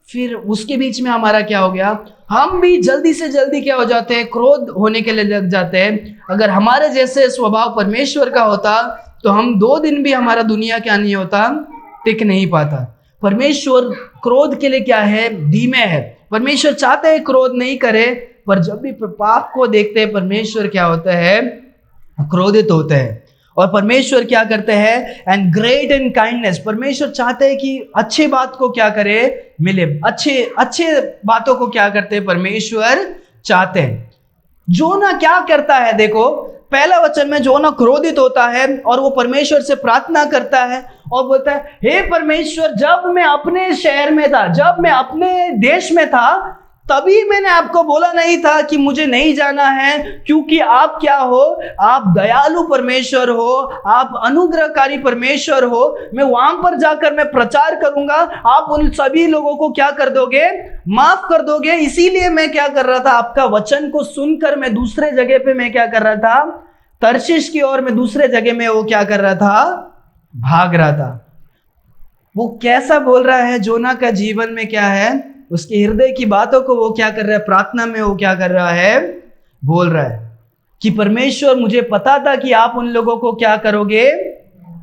फिर उसके बीच में हमारा क्या हो गया, हम भी जल्दी से जल्दी क्या हो जाते हैं? क्रोध होने के लिए लग जाते हैं। अगर हमारे जैसे स्वभाव परमेश्वर का होता तो हम 2 दिन भी हमारा दुनिया क्या नहीं होता, टिक नहीं पाता। परमेश्वर क्रोध के लिए क्या है? धीमे है। परमेश्वर चाहते हैं क्रोध नहीं करे, पर जब भी पाप को देखते हैं परमेश्वर क्या होता है? क्रोधित होते हैं। और परमेश्वर क्या करते हैं? And great in kindness. परमेश्वर चाहते हैं कि अच्छे बात को क्या करे? मिले। अच्छे बातों को क्या करते हैं? परमेश्वर चाहते हैं। जोना क्या करता है? देखो पहला वचन में जोना क्रोधित होता है और वो परमेश्वर से प्रार्थना करता है और बोलता है, हे परमेश्वर, जब मैं अपने शहर में था, जब मैं अपने देश में था, तभी मैंने आपको बोला नहीं था कि मुझे नहीं जाना है, क्योंकि आप क्या हो, आप दयालु परमेश्वर हो, आप अनुग्रहकारी परमेश्वर हो। मैं वहां पर जाकर मैं प्रचार करूंगा, आप उन सभी लोगों को क्या कर दोगे, माफ कर दोगे। इसीलिए मैं क्या कर रहा था, आपका वचन को सुनकर मैं दूसरे जगह पे मैं क्या कर रहा था, तर्शीश की ओर, मैं दूसरे जगह में वो क्या कर रहा था, भाग रहा था। वो कैसा बोल रहा है, जोना का जीवन में क्या है, उसके हृदय की बातों को वो क्या कर रहा है, प्रार्थना में वो क्या कर रहा है, बोल रहा है कि परमेश्वर मुझे पता था कि आप उन लोगों को क्या करोगे,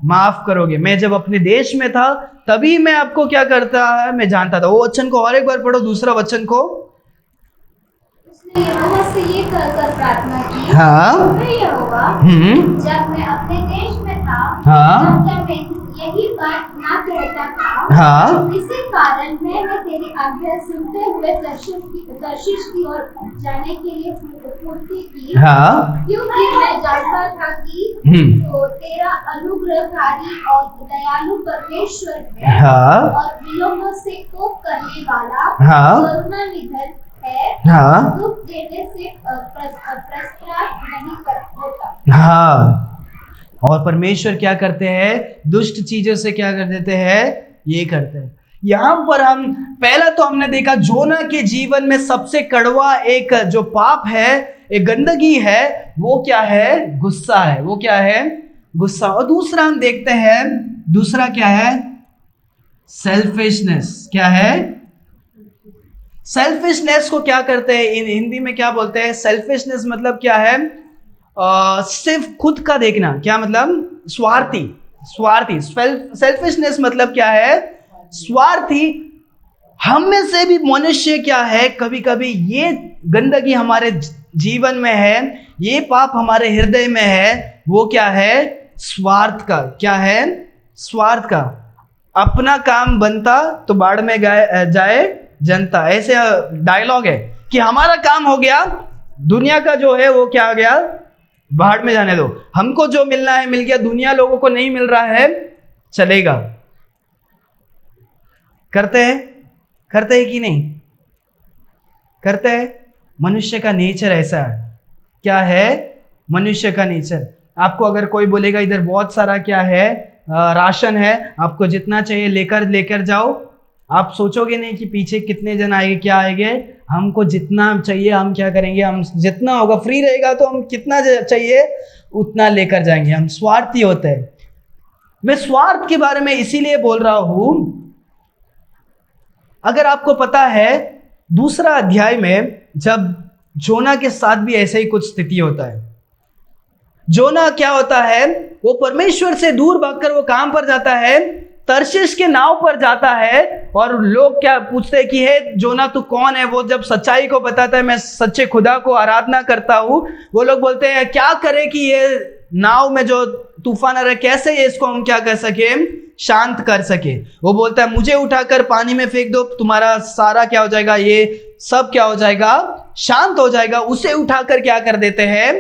माफ करोगे। मैं जब अपने देश में था तभी मैं आपको क्या करता है, मैं जानता था। वो वचन को और एक बार पढ़ो, दूसरा वचन को। उसने यहोवा से ये कहकर प्रार्थना की, हाँ। हे यहोवा, जब मैं अपने देश में था, हाँ। तब मैं यही बात ना कहता था। हाँ। इसी कारण मैं तेरी आज्ञा सुनते हुए तर्शीश की ओर जाने के लिए फुर्ती की। हाँ। क्योंकि मैं जानता था कि तो तेरा अनुग्रहकारी और दयालु परमेश्वर है। हाँ। और विलोमों से कोप करने वाला, हाँ। करुणा निधन है। हाँ। दुख देने से प्रस्ताव नहीं होता। हाँ। और परमेश्वर क्या करते हैं, दुष्ट चीजों से क्या कर देते हैं, ये करते हैं। यहां पर हम पहला तो हमने देखा जोना के जीवन में सबसे कड़वा एक जो पाप है, एक गंदगी है, वो क्या है, गुस्सा है। वो क्या है, गुस्सा। और दूसरा हम देखते हैं, दूसरा क्या है, सेल्फिशनेस। क्या है, सेल्फिशनेस को क्या करते हैं, इन हिंदी में क्या बोलते हैं, सेल्फिशनेस मतलब क्या है, सिर्फ खुद का देखना। क्या मतलब, स्वार्थी। स्वार्थी, सेल्फिशनेस मतलब क्या है, स्वार्थी। हम में से भी मनुष्य क्या है, कभी कभी ये गंदगी हमारे जीवन में है, ये पाप हमारे हृदय में है। वो क्या है, स्वार्थ का। क्या है, स्वार्थ का। अपना काम बनता तो बाढ़ में जाए जनता, ऐसे डायलॉग है कि हमारा काम हो गया, दुनिया का जो है वो क्या आ गया, बाहर में जाने दो। हमको जो मिलना है मिल गया, दुनिया लोगों को नहीं मिल रहा है, चलेगा। करते हैं कि नहीं करते हैं। मनुष्य का नेचर ऐसा है। क्या है, मनुष्य का नेचर। आपको अगर कोई बोलेगा इधर बहुत सारा क्या है, राशन है, आपको जितना चाहिए लेकर जाओ, आप सोचोगे नहीं कि पीछे कितने जन आएंगे, क्या आएंगे। हमको जितना चाहिए हम क्या करेंगे, हम जितना होगा, फ्री रहेगा तो हम कितना चाहिए उतना लेकर जाएंगे। हम स्वार्थी होते हैं। मैं स्वार्थ के बारे में इसीलिए बोल रहा हूं, अगर आपको पता है दूसरा अध्याय में जब जोना के साथ भी ऐसा ही कुछ स्थिति होता है। जोना क्या होता है, वो परमेश्वर से दूर भागकर वो काम पर जाता है, तर्शीश के नाव पर जाता है, और लोग क्या पूछते हैं कि हे जोना तू कौन है। वो जब सच्चाई को बताता है, मैं सच्चे खुदा को आराधना करता हूं, वो लोग बोलते हैं क्या करें कि ये नाव में जो तूफान आ रहा है, कैसे ये इसको हम क्या कर सके, शांत कर सके। वो बोलता है मुझे उठाकर पानी में फेंक दो, तुम्हारा सारा क्या हो जाएगा, ये सब क्या हो जाएगा, शांत हो जाएगा। उसे उठाकर क्या कर देते हैं,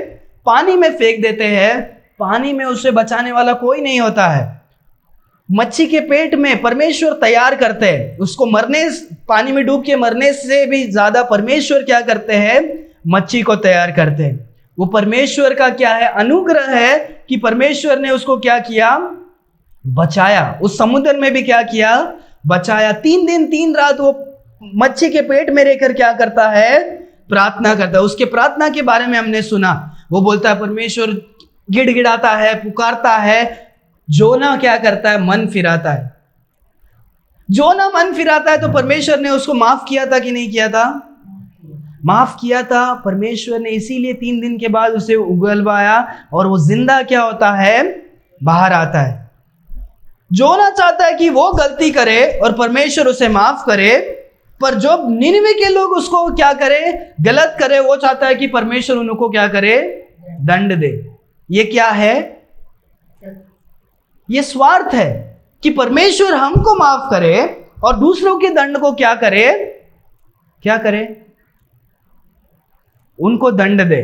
पानी में फेंक देते हैं। पानी में उसे बचाने वाला कोई नहीं होता है। मच्छी के पेट में परमेश्वर तैयार करते हैं उसको, मरने, पानी में डूब के मरने से भी ज्यादा परमेश्वर क्या करते हैं, मच्छी को तैयार करते हैं। वो परमेश्वर का क्या है, अनुग्रह है कि परमेश्वर ने उसको क्या किया, बचाया। उस समुद्र में भी क्या किया, बचाया। 3 दिन 3 रात वो मच्छी के पेट में रहकर क्या करता है, प्रार्थना करता है। उसके प्रार्थना के बारे में हमने सुना। वो बोलता है परमेश्वर गिड़गिड़ाता है, पुकारता है। जोना क्या करता है, मन फिराता है। जोना मन फिराता है तो परमेश्वर ने उसको माफ किया था कि नहीं किया था, माफ किया था परमेश्वर ने। इसीलिए 3 दिन के बाद उसे उगलवाया और वो जिंदा क्या होता है, बाहर आता है। जोना चाहता है कि वो गलती करे और परमेश्वर उसे माफ करे, पर जो निनवे के लोग उसको क्या करे, गलत करे, वो चाहता है कि परमेश्वर उनको क्या करे, दंड दे। ये क्या है, ये स्वार्थ है कि परमेश्वर हमको माफ करे और दूसरों के दंड को क्या करे, क्या करे, उनको दंड दे।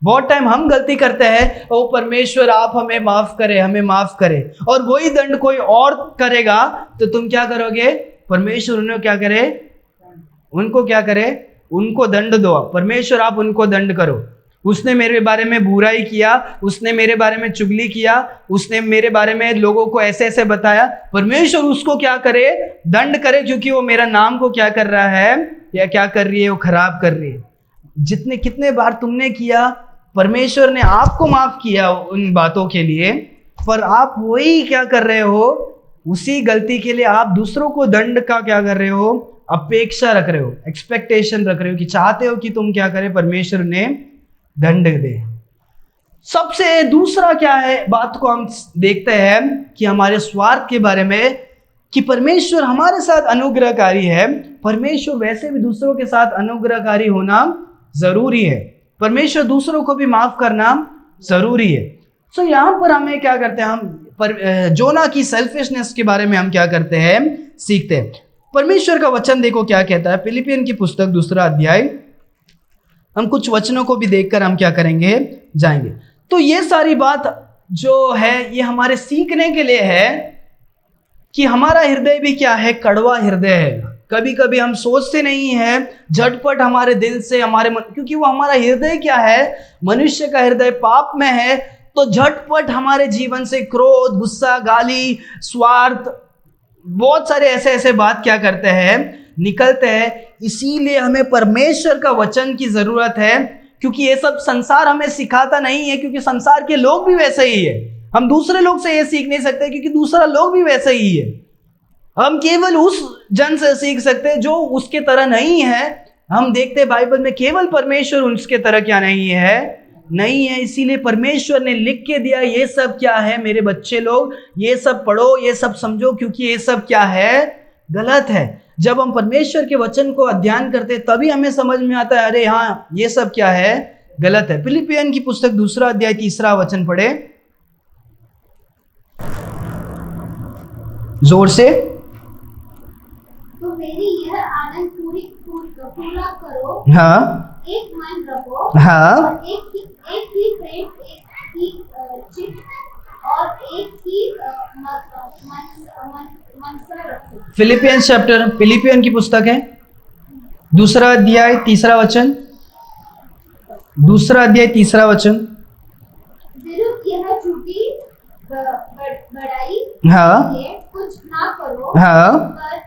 बहुत टाइम हम गलती करते हैं, ओ परमेश्वर आप हमें माफ करे, हमें माफ करे, और वही दंड कोई और करेगा तो तुम क्या करोगे, परमेश्वर उन्हें क्या करे, उनको क्या करे, उनको दंड दो, परमेश्वर आप उनको दंड करो। उसने मेरे बारे में बुराई किया, उसने मेरे बारे में चुगली किया, उसने मेरे बारे में लोगों को ऐसे ऐसे बताया, परमेश्वर उसको क्या करे, दंड करे, क्योंकि वो मेरा नाम को क्या कर रहा है या क्या कर रही है, वो खराब कर रही है। जितने कितने बार तुमने किया, परमेश्वर ने आपको माफ किया उन बातों के लिए, पर आप वही क्या कर रहे हो, उसी गलती के लिए आप दूसरों को दंड का क्या कर रहे हो, अपेक्षा रख रहे हो, एक्सपेक्टेशन रख रहे हो, कि चाहते हो कि तुम क्या करे, परमेश्वर ने दंड दे। सबसे दूसरा क्या है, बात को हम देखते हैं कि हमारे स्वार्थ के बारे में, कि परमेश्वर हमारे साथ अनुग्रहकारी है, परमेश्वर वैसे भी दूसरों के साथ अनुग्रहकारी होना जरूरी है, परमेश्वर दूसरों को भी माफ करना जरूरी है। सो यहाँ पर हमें क्या करते हैं, हम जोना की सेल्फिशनेस के बारे में हम क्या करते हैं, सीखते हैं। परमेश्वर का वचन देखो क्या कहता है, फिलिपियन की पुस्तक 2 अध्याय, हम कुछ वचनों को भी देखकर हम क्या करेंगे, जाएंगे। तो ये सारी बात जो है ये हमारे सीखने के लिए है कि हमारा हृदय भी क्या है, कड़वा हृदय है। कभी कभी हम सोचते नहीं हैं झटपट हमारे दिल से, हमारे मन, क्योंकि वो हमारा हृदय क्या है, मनुष्य का हृदय पाप में है, तो झटपट हमारे जीवन से क्रोध, गुस्सा, गाली, स्वार्थ, बहुत सारे ऐसे ऐसे बात क्या करते हैं, निकलते हैं। इसीलिए हमें परमेश्वर का वचन की जरूरत है, क्योंकि ये सब संसार हमें सिखाता नहीं है, क्योंकि संसार के लोग भी वैसे ही है। हम दूसरे लोग से ये सीख नहीं सकते, क्योंकि दूसरा लोग भी वैसे ही है। हम केवल उस जन से सीख सकते हैं जो उसके तरह नहीं है। हम देखते हैं बाइबल में केवल परमेश्वर उसके तरह क्या नहीं है, नहीं है। इसीलिए परमेश्वर ने लिख के दिया, ये सब क्या है मेरे बच्चे लोग, ये सब पढ़ो, ये सब समझो, क्योंकि ये सब क्या है, गलत है। जब हम परमेश्वर के वचन को अध्ययन करते तभी हमें समझ में आता है, अरे हाँ ये सब क्या है, गलत है। फिलिपियन की पुस्तक 2 अध्याय 3 वचन पढ़े जोर से। तो मेरी यह आनंद पूरा करो, हाँ, एक मन रखो, हाँ, और एक ही प्रेम, एक ही चित्त और एक ही मनसा रखो। फिलिपियन की पुस्तक है 2 अध्याय 3 वचन, 2 अध्याय 3 वचन। विरुद्ध यह झूठी बड़ाई हाँ, के लिए कुछ ना करो, हाँ, पर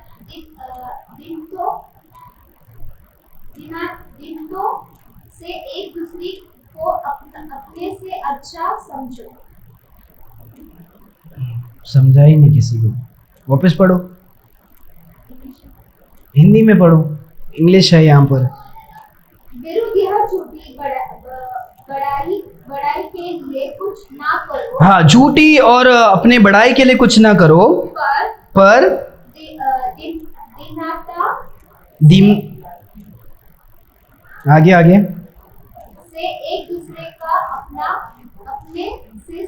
दिनों से एक दूसरे को अपने से अच्छा समझो। समझा ही नहीं किसी को, वापस पढ़ो, हिंदी में पढ़ो, इंग्लिश है यहाँ पर। विरुद्ध यह झूठी बड़ाई के लिए कुछ ना करो, हाँ, झूठी और अपने बड़ाई के लिए कुछ ना करो, पर आगे से एक दूसरे का अपने से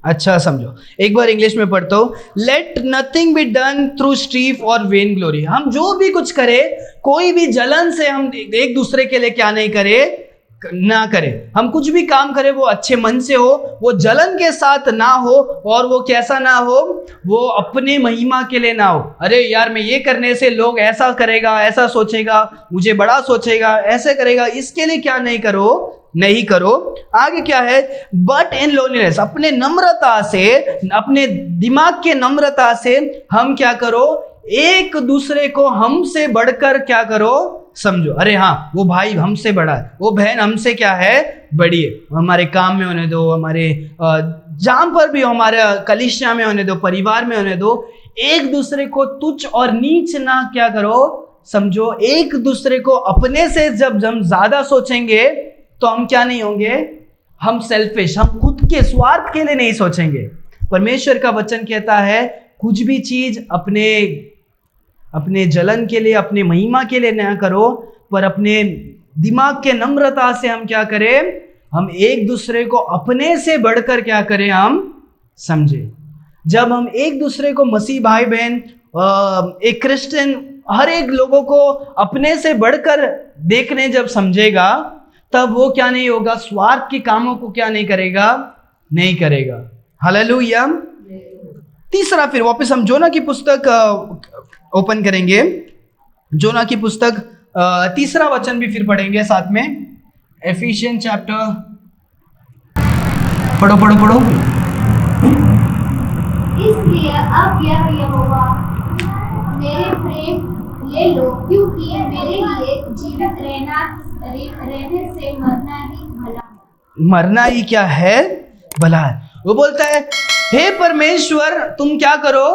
अच्छा समझो। एक बार इंग्लिश में पढ़ता हूँ, let nothing be done through स्ट्रीफ और वेन ग्लोरी। हम जो भी कुछ करे, कोई भी जलन से हम एक दूसरे के लिए क्या नहीं करे, ना करें। हम कुछ भी काम करें वो अच्छे मन से हो, वो जलन के साथ ना हो, और वो कैसा ना हो, वो अपने महिमा के लिए ना हो। अरे यार मैं ये करने से लोग ऐसा करेगा, ऐसा सोचेगा, मुझे बड़ा सोचेगा, ऐसे करेगा, इसके लिए क्या नहीं करो। आगे क्या है, बट इन लोनलीनेस, अपने नम्रता से, अपने दिमाग के नम्रता से हम क्या करो, एक दूसरे को हमसे बढ़कर क्या करो, समझो। अरे हाँ, वो भाई हमसे बड़ा है, वो बहन हमसे क्या है, बड़ी है। हमारे काम में होने दो, हमारे जहां पर भी, हमारे कलीसिया में होने दो, परिवार में होने दो, एक दूसरे को तुच्छ और नीच ना क्या करो, समझो। एक दूसरे को अपने से जब हम ज्यादा सोचेंगे तो हम क्या नहीं होंगे, हम सेल्फिश, हम खुद के स्वार्थ के लिए नहीं सोचेंगे। परमेश्वर का वचन कहता है कुछ भी चीज अपने जलन के लिए, अपने महिमा के लिए ना करो, पर अपने दिमाग के नम्रता से हम क्या करें, हम एक दूसरे को अपने से बढ़कर क्या करें, हम समझे। जब हम एक दूसरे को मसीह भाई बहन, एक क्रिश्चियन, हर एक लोगों को अपने से बढ़कर देखने जब समझेगा, तब वो क्या नहीं होगा, स्वार्थ के कामों को क्या नहीं करेगा। हालेलुया। तीसरा, फिर वापस हम जोना की पुस्तक ओपन करेंगे। जोना की पुस्तक तीसरा वचन भी फिर पढ़ेंगे साथ में, एफिशियन चैप्टर, पढ़ो पढ़ो पढ़ो। इसलिए अब यहोवा मेरे प्रेम ले लो, क्योंकि मेरे लिए जीवित रहने से मरना ही क्या है, भला है। वो बोलता है हे परमेश्वर तुम क्या करो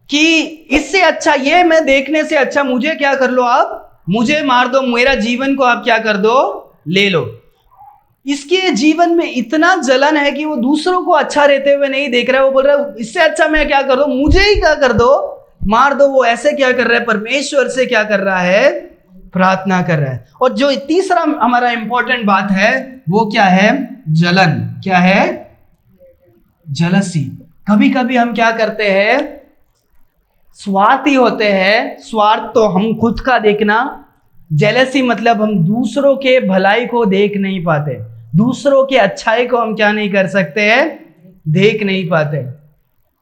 कि इससे अच्छा, ये मैं देखने से अच्छा मुझे क्या कर लो, आप मुझे मार दो, मेरा जीवन को आप क्या कर दो, ले लो। इसके जीवन में इतना जलन है कि वो दूसरों को अच्छा रहते हुए नहीं देख रहा है। वो बोल रहा है इससे अच्छा मैं क्या कर दो, मुझे ही क्या कर दो, मार दो। वो ऐसे क्या कर रहा है, परमेश्वर से क्या कर रहा है, प्रार्थना कर रहा है। और जो तीसरा हमारा इंपॉर्टेंट बात है वो क्या है, जलन। क्या है, जलसी। कभी कभी हम क्या करते हैं, स्वार्थी होते हैं। स्वार्थ तो हम खुद का देखना, जेलसी मतलब हम दूसरों के भलाई को देख नहीं पाते, दूसरों के अच्छाई को हम क्या नहीं कर सकते हैं, देख नहीं पाते।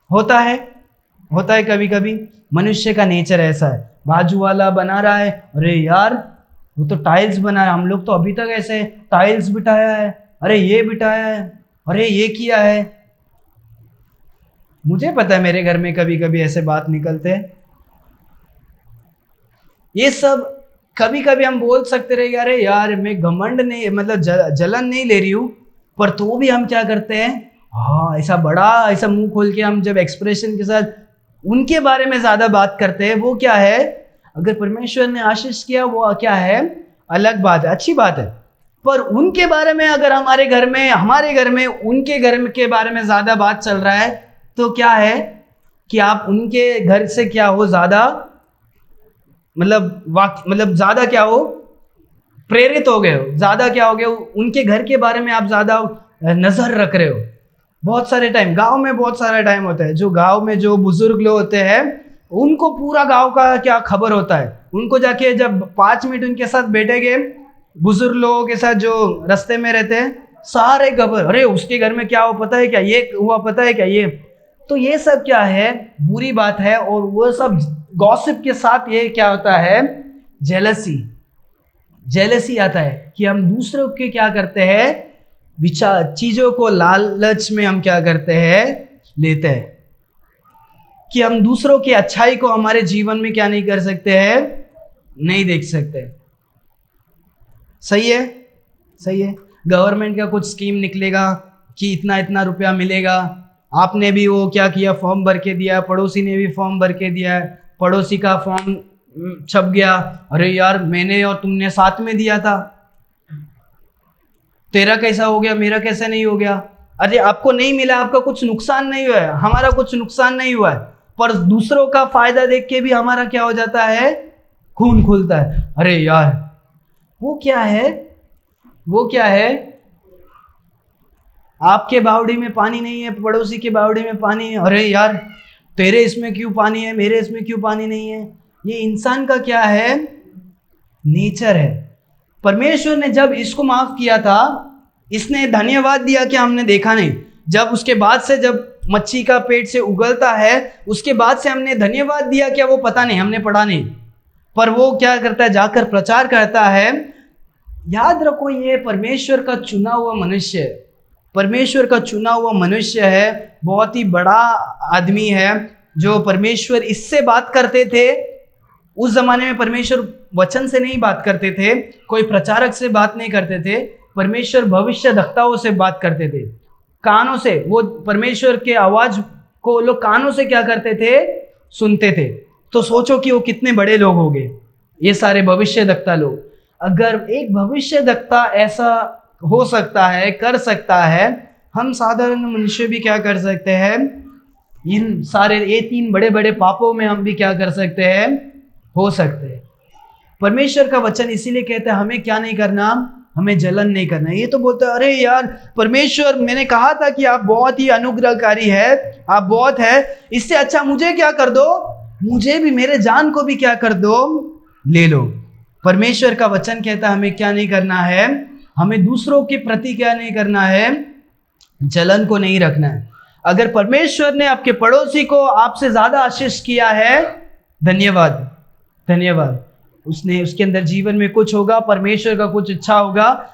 होता है कभी कभी, मनुष्य का नेचर ऐसा है। बाजू वाला बना रहा है, अरे यार वो तो टाइल्स बना है, हम लोग तो अभी तक ऐसे टाइल्स बिठाया है, अरे ये बिठाया है, अरे ये किया है। मुझे पता है मेरे घर में कभी कभी ऐसे बात निकलते हैं। ये सब कभी कभी हम बोल सकते रहे, अरे यार मैं घमंड नहीं, मतलब जलन नहीं ले रही हूं, पर तो भी हम क्या करते हैं, हाँ ऐसा बड़ा, ऐसा मुंह खोल के हम जब एक्सप्रेशन के साथ उनके बारे में ज्यादा बात करते हैं। वो क्या है, अगर परमेश्वर ने आशीष किया वो क्या है, अलग बात है, अच्छी बात है। पर उनके बारे में अगर हमारे घर में उनके घर के बारे में ज्यादा बात चल रहा है, तो क्या है कि आप उनके घर से क्या हो, ज्यादा मतलब ज्यादा क्या हो, प्रेरित हो गए हो, ज्यादा क्या हो गए, उनके घर के बारे में आप ज्यादा नजर रख रहे हो। बहुत सारे टाइम गांव में बहुत सारा टाइम होता है, जो गांव में जो बुजुर्ग लोग होते हैं उनको पूरा गांव का क्या खबर होता है। उनको जाके जब 5 मिनट उनके साथ बैठेंगे, बुजुर्ग लोगों के साथ जो रास्ते में रहते हैं, सारे खबर, अरे उसके घर में क्या हुआ पता है क्या, ये हुआ पता है क्या, ये तो ये सब क्या है, बुरी बात है। और वो सब गॉसिप के साथ ये क्या होता है, जेलसी आता है कि हम दूसरों के क्या करते हैं, विचार, चीजों को लालच में हम क्या करते हैं, लेते हैं, कि हम दूसरों की अच्छाई को हमारे जीवन में क्या नहीं कर सकते हैं, नहीं देख सकते। सही है। गवर्नमेंट का कुछ स्कीम निकलेगा कि इतना इतना रुपया मिलेगा, आपने भी वो क्या किया, फॉर्म भर के दिया, पड़ोसी ने भी फॉर्म भर के दिया, पड़ोसी का फॉर्म छप गया, अरे यार मैंने और तुमने साथ में दिया था, तेरा कैसा हो गया, मेरा कैसे नहीं हो गया। अरे आपको नहीं मिला, आपका कुछ नुकसान नहीं हुआ है, हमारा कुछ नुकसान नहीं हुआ है, पर दूसरों का फायदा देख के भी हमारा क्या हो जाता है, खून खुलता है। अरे यार वो क्या है, आपके बावड़ी में पानी नहीं है, पड़ोसी के बावड़ी में पानी है, अरे यार तेरे इसमें क्यों पानी है, मेरे इसमें क्यों पानी नहीं है। ये इंसान का क्या है, नेचर है। परमेश्वर ने जब इसको माफ किया था, इसने धन्यवाद दिया कि हमने देखा नहीं। जब उसके बाद से जब मच्छी का पेट से उगलता है, उसके बाद से हमने धन्यवाद दिया क्या, वो पता नहीं, हमने पढ़ा नहीं। पर वो क्या करता है, जाकर प्रचार करता है। याद रखो ये परमेश्वर का चुना हुआ मनुष्य है, परमेश्वर का चुना हुआ मनुष्य है, बहुत ही बड़ा आदमी है। जो परमेश्वर इससे बात करते थे, उस जमाने में परमेश्वर वचन से नहीं बात करते थे, कोई प्रचारक से बात नहीं करते थे, परमेश्वर भविष्यद्वक्ताओं से बात करते थे, कानों से। वो परमेश्वर के आवाज को लोग कानों से क्या करते थे, सुनते थे। तो सोचो कि वो कितने बड़े लोग हो गए, ये सारे भविष्यद्वक्ता लोग। अगर एक भविष्यद्वक्ता ऐसा हो सकता है, कर सकता है, हम साधारण मनुष्य भी क्या कर सकते हैं, इन सारे ये 3 बड़े बड़े पापों में हम भी क्या कर सकते हैं, हो सकते हैं। परमेश्वर का वचन इसीलिए कहता है हमें क्या नहीं करना, हमें जलन नहीं करना। ये तो बोलता है अरे यार परमेश्वर, मैंने कहा था कि आप बहुत ही अनुग्रहकारी है, आप बहुत है, इससे अच्छा मुझे क्या कर दो, मुझे भी, मेरे जान को भी क्या कर दो, ले लो। परमेश्वर का वचन कहता है हमें क्या नहीं करना है, हमें दूसरों के प्रति क्या नहीं करना है, जलन को नहीं रखना है। अगर परमेश्वर ने आपके पड़ोसी को आपसे ज्यादा आशीष किया है, धन्यवाद। उसके अंदर जीवन में कुछ होगा, परमेश्वर का कुछ इच्छा होगा।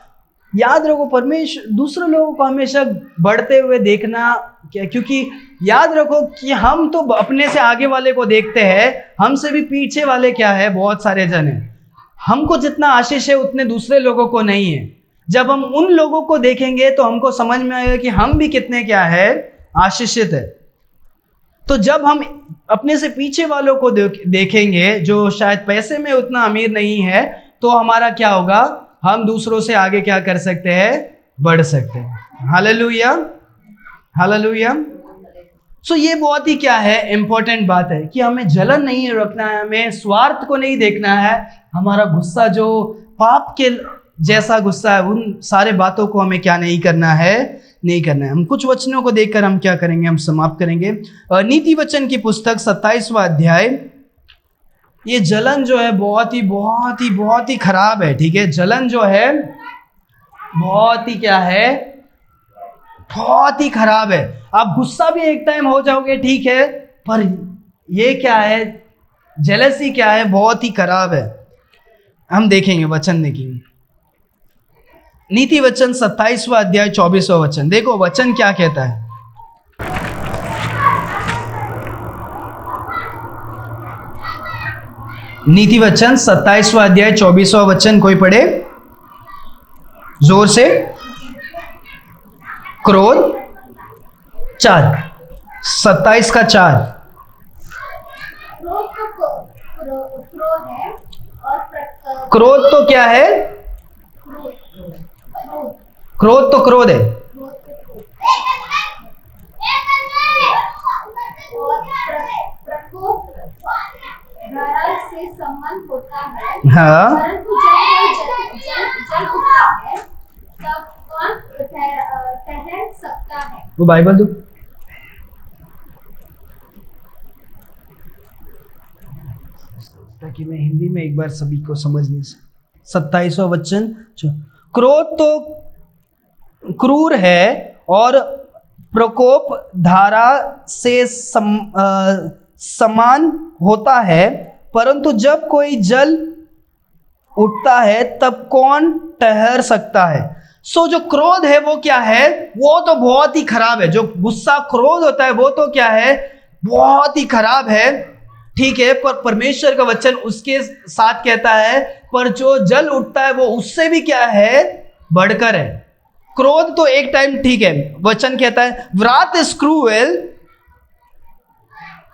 याद रखो, परमेश्वर दूसरे लोगों को हमेशा बढ़ते हुए देखना क्या, क्योंकि याद रखो कि हम तो अपने से आगे वाले को देखते हैं, हमसे भी पीछे वाले क्या है, बहुत सारे जन हैं। हमको जितना आशीष है उतने दूसरे लोगों को नहीं है। जब हम उन लोगों को देखेंगे तो हमको समझ में आएगा कि हम भी कितने क्या है, आशीषित है। तो जब हम अपने से पीछे वालों को देखेंगे जो शायद पैसे में उतना अमीर नहीं है, तो हमारा क्या होगा, हम दूसरों से आगे क्या कर सकते हैं, बढ़ सकते हैं। Hallelujah, hallelujah. सो ये बहुत ही क्या है, इंपॉर्टेंट बात है कि हमें जलन नहीं रखना है, हमें स्वार्थ को नहीं देखना है। हमारा गुस्सा जो पाप के जैसा गुस्सा है, उन सारे बातों को हमें क्या नहीं करना है, नहीं करना है। हम कुछ वचनों को देखकर हम क्या करेंगे, हम समाप्त करेंगे। नीति वचन की पुस्तक 27वां अध्याय। ये जलन जो है बहुत ही खराब है, ठीक है। जलन जो है बहुत ही क्या है, बहुत ही खराब है। आप गुस्सा भी एक टाइम हो जाओगे, ठीक है, पर ये क्या है, जेलसी क्या है, बहुत ही खराब है। हम देखेंगे, वचन देखेंगे। नीति वचन 27वां अध्याय 24वां वचन। देखो वचन क्या कहता है। नीति वचन 27वां अध्याय 24वां वचन, कोई पढ़े जोर से। क्रोध 4, 27 का 4। क्रोध तो क्या है, क्रोध तो क्रोध है। से संबंध होता है, हाँ, परंतु जल उठता है तब कौन ठहर सकता है। वो बाइबल दो। ताकि मैं हिंदी में एक बार सभी को समझने से। 27वां वचन। क्रोध तो क्रूर है और प्रकोप धारा से समान होता है, परंतु जब कोई जल उठता है तब कौन ठहर सकता है। सो जो क्रोध है वो क्या है, वो तो बहुत ही खराब है। जो गुस्सा क्रोध होता है वो तो क्या है, बहुत ही खराब है, ठीक है। पर परमेश्वर का वचन उसके साथ कहता है, पर जो जल उठता है वो उससे भी क्या है, बढ़कर है। क्रोध तो एक टाइम ठीक है, वचन कहता है wrath is cruel